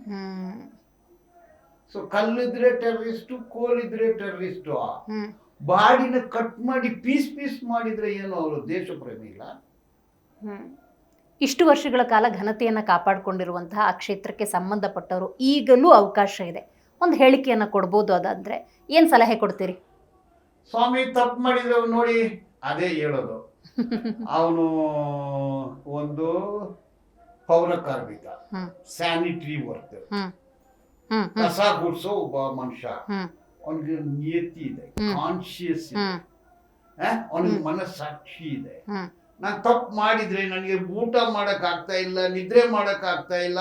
ಸೊ ಕಲ್ಲಿದ್ರೆ ಟೆರರಿಸ್ಟು, ಕೋಲಿದ್ರೆ ಟೆರರಿಸ್ಟು. ಬಾಡಿನ ಕಟ್ ಮಾಡಿ ಪೀಸ್ ಮಾಡಿದ್ರೆ ಏನು ಅವರು ದೇಶ ಪ್ರೇಮಿ ಇಲ್ಲ? ಇಷ್ಟು ವರ್ಷಗಳ ಕಾಲ ಘನತೆಯನ್ನು ಕಾಪಾಡಿಕೊಂಡಿರುವಂತಹ ಆ ಕ್ಷೇತ್ರಕ್ಕೆ ಸಂಬಂಧಪಟ್ಟವರು ಈಗಲೂ ಅವಕಾಶ ಇದೆ, ಒಂದು ಹೇಳಿಕೆಯನ್ನು ಕೊಡ್ಬೋದು. ಅದಾದ್ರೆ ಏನು ಸಲಹೆ ಕೊಡ್ತೀರಿ? ಸ್ವಾಮಿ ತಪ್ಪು ಮಾಡಿದ್ರೆ ನೋಡಿ, ಅದೇ ಹೇಳೋದು. ಅವನು ಒಂದು ಪೌರ ಕಾರ್ಮಿಕ, ಸ್ಯಾನಿಟರಿ ವರ್ಕರ್, ಕಸ ಗುಡ್ಸೋ ಒಬ್ಬ ಮನುಷ್ಯ. ಅವನಿಗೆ ನಿಯತಿ ಇದೆ, ಕಾನ್ಶಿಯಸ್ ಇದೆ, ಅವನಿಗೆ ಮನಸ್ಸಾಕ್ಷಿ ಇದೆ. ನಾನು ತಪ್ಪು ಮಾಡಿದ್ರೆ ನನಗೆ ಊಟ ಮಾಡಕ್ ಆಗ್ತಾ ಇಲ್ಲ, ನಿದ್ರೆ ಮಾಡಕ್ ಆಗ್ತಾ ಇಲ್ಲ,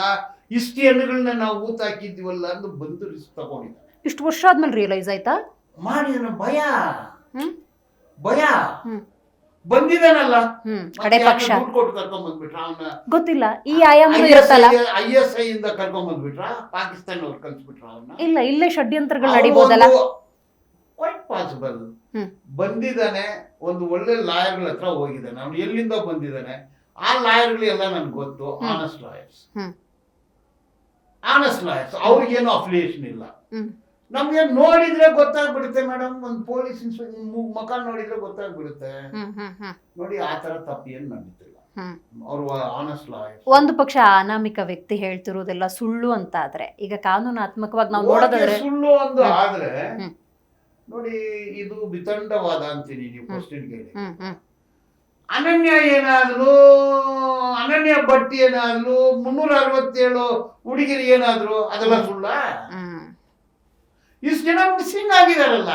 ಇಷ್ಟು ಹೆಣ್ಣುಗಳನ್ನ ನಾವು ಊತ ಹಾಕಿದ್ವಲ್ಲ ಅಂತ ಬಂದು ರಿಸ್ಕ್ ತಗೊಂಡಿದ್ದಾನೆ. ಇಷ್ಟು ವರ್ಷ ಆದ್ಮೇಲೆ ರಿಯಲೈಸ್ ಆಯ್ತಾ? ಮಾಡಿದ ಭಯ ಬಂದಿದ್ದಾನಲ್ಲ, ಕಡೆ ಪಕ್ಷ ದುಡ್ಡು ಕೊಟ್ಟು ಕರ್ಕೊಂಡ್ ಬಂದ್ಬಿಟ್ರ ಅವನ, ಗೊತ್ತಿಲ್ಲ. ಈ ಆಯಾಮ ಇರುತ್ತಲ್ಲ, ISI ಇಂದ ಕರ್ಕೊಂಡ್ ಬಂದ್ಬಿಟ್ರ, ಪಾಕಿಸ್ತಾನವ್ರು ಕಳ್ಸ್ಬಿಟ್ರ ಅವನ್ನ. ಇಲ್ಲ ಇಲ್ಲೇ ಷಡ್ಯಂತ್ರಗಳು ನಡೀಬೋದಲ್ಲ? Quite possible. ಬಂದಿದ್ದಾನೆ, ಒಂದು ಒಳ್ಳೆ ಲಾಯರ್ಗಳ ಹತ್ರ ಹೋಗಿದ್ದಾನೆ. ಅವ್ನು ಎಲ್ಲಿಂದ ಬಂದಿದ್ದಾನೆ, ಆ ಲಾಯರ್ಗಳೆಲ್ಲ ನನ್ಗೆ ಗೊತ್ತು. ಆನೆಸ್ಟ್ ಲಾಯರ್ಸ್, ಅವ್ರಿಗೇನು ಅಫಿಲಿಯೇಷನ್ ಇಲ್ಲ. ನಮ್ಗೆ ನೋಡಿದ್ರೆ ಗೊತ್ತಾಗ್ಬಿಡುತ್ತೆ ಮೇಡಮ್, ಒಂದು ಪೊಲೀಸ್ ಮುಖ ನೋಡಿದ್ರೆ ಗೊತ್ತಾಗ್ಬಿಡುತ್ತೆ. ನೋಡಿ, ಆ ತರ ತಪ್ಪು ಏನ್ ನಡೀತಿಲ್ಲ. ಅವ್ರು ಆನೆಸ್ಟ್ ಲಾಯರ್ಸ್. ಒಂದು ಪಕ್ಷ ಅನಾಮಿಕ ವ್ಯಕ್ತಿ ಹೇಳ್ತಿರೋದೆಲ್ಲ ಸುಳ್ಳು ಅಂತ ಆದ್ರೆ, ಈಗ ಕಾನೂನಾತ್ಮಕವಾಗಿ ನಾವು ನೋಡೋದಾದ್ರೆ ಸುಳ್ಳು ಒಂದು ಆದ್ರೆ ನೋಡಿ, ಇದು ವಿತಂಡವಾದ ಅಂತೀನಿ. ನೀವು ಕ್ವಶನ್ ಕೇಳಿ, ಅನನ್ಯ ಭಟ್ ಏನಾದ್ರು 367 ಹುಡುಗಿರು ಏನಾದ್ರು ಅದೆಲ್ಲ ಸುಳ್ಳ? ಇಷ್ಟು ಜನ ಮಿಸ್ಸಿಂಗ್ ಆಗಿದಾರಲ್ಲ,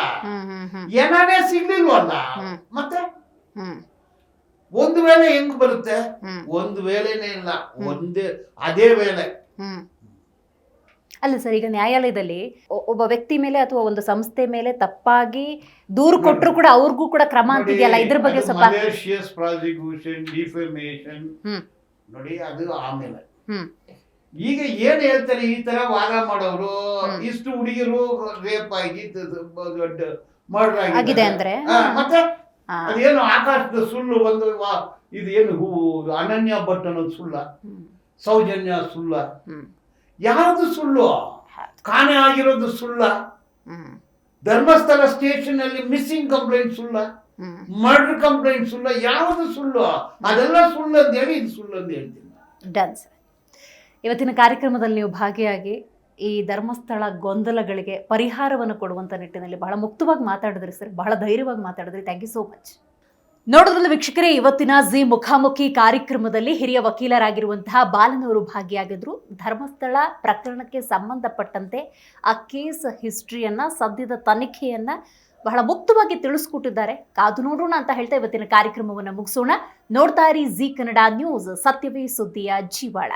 ಏನಾನೇ ಸಿಗ್ಲಿಲ್ವಲ್ಲ, ಮತ್ತೆ ಒಂದು ವೇಳೆ ಹೆಂಗ್ ಬರುತ್ತೆ? ಒಂದು ವೇಳೆನೇ ಇಲ್ಲ, ಅದೇ ವೇಳೆ. ಅಲ್ಲ ಸರ್, ಈಗ ನ್ಯಾಯಾಲಯದಲ್ಲಿ ಒಬ್ಬ ವ್ಯಕ್ತಿ ಮೇಲೆ ಅಥವಾ ಒಂದು ಸಂಸ್ಥೆ ಮೇಲೆ ತಪ್ಪಾಗಿ ದೂರು ಕೊಟ್ಟರು ಕೂಡ ಅವ್ರಿಗೂ ಕೂಡ ಕ್ರಮ ಅಂತಿದೆಯಲ್ಲ, ಇದ್ರ ಬಗ್ಗೆ ಸ್ವಲ್ಪ ಮಲೇಷಿಯಸ್ ಪ್ರಾಸಿಕ್ಯೂಷನ್, ಡಿಫಮೇಷನ್ ನೋಡಿ, ಅದು ಆಮೇಲೆ. ಈಗ ಏನ್ ಹೇಳ್ತಾರೆ, ಈ ತರ ವಾದ ಮಾಡೋರು, ಇಷ್ಟು ಹುಡುಗಿರು ರೇಪ್ ಆಗಿ ಮರ್ಡರ್ ಆಗಿದೆ ಅಂದ್ರೆ ಮತ್ತೆ ಅದೇನು ಆಕಾಶದ ಸುಳ್ಳು ಒಂದು ಇದೇನು ಅನನ್ಯ ಭಟ್ ಅನ್ನೋದು ಸುಳ್ಳ, ಸೌಜನ್ಯ ಸುಳ್ಳ, ಯಾವುದು ಸುಳ್ಳು? ಕಾಣೆ ಆಗಿರೋದು ಸುಳ್ಳ, ಧರ್ಮಸ್ಥಳ ಸ್ಟೇಷನ್ ಅಲ್ಲಿ ಮಿಸ್ಸಿಂಗ್ ಕಂಪ್ಲೇಂಟ್ ಸುಳ್ಳ, ಮರ್ಡರ್ ಕಂಪ್ಲೇಂಟ್ ಸುಳ್ಳ, ಯಾವುದು ಸುಳ್ಳು? ಅದೆಲ್ಲ ಸುಳ್ಳು ಅಂತ ಹೇಳಿ ಇದು ಸುಳ್ಳು ಅಂತ ಹೇಳ್ತೀನಿ. Done sir. ಇವತ್ತಿನ ಕಾರ್ಯಕ್ರಮದಲ್ಲಿ ನೀವು ಭಾಗಿಯಾಗಿ ಈ ಧರ್ಮಸ್ಥಳ ಗೊಂದಲಗಳಿಗೆ ಪರಿಹಾರವನ್ನು ಕೊಡುವಂಥ ನಿಟ್ಟಿನಲ್ಲಿ ಬಹಳ ಮುಕ್ತವಾಗಿ ಮಾತಾಡಿದ್ರಿ ಸರ್, ಬಹಳ ಧೈರ್ಯವಾಗಿ ಮಾತಾಡಿದ್ರಿ. Thank you so much. ನೋಡಿದ್ರಲ್ಲ ವೀಕ್ಷಕರೇ, ಇವತ್ತಿನ ಜಿ ಮುಖಾಮುಖಿ ಕಾರ್ಯಕ್ರಮದಲ್ಲಿ ಹಿರಿಯ ವಕೀಲರಾಗಿರುವಂತಹ ಬಾಲನವರು ಭಾಗಿಯಾಗಿದ್ರು. ಧರ್ಮಸ್ಥಳ ಪ್ರಕರಣಕ್ಕೆ ಸಂಬಂಧಪಟ್ಟಂತೆ ಆ ಕೇಸ್ ಹಿಸ್ಟ್ರಿಯನ್ನ, ಸದ್ಯದ ತನಿಖೆಯನ್ನ ಬಹಳ ಮುಕ್ತವಾಗಿ ತಿಳಿಸ್ಕೊಟ್ಟಿದ್ದಾರೆ. ಕಾದು ನೋಡೋಣ ಅಂತ ಹೇಳ್ತಾ ಇವತ್ತಿನ ಕಾರ್ಯಕ್ರಮವನ್ನು ಮುಗಿಸೋಣ. ನೋಡ್ತಾ ಇರಿ ಜಿ ಕನ್ನಡ ನ್ಯೂಸ್, ಸತ್ಯವೇ ಸುದ್ದಿಯ ಜೀವಾಳ.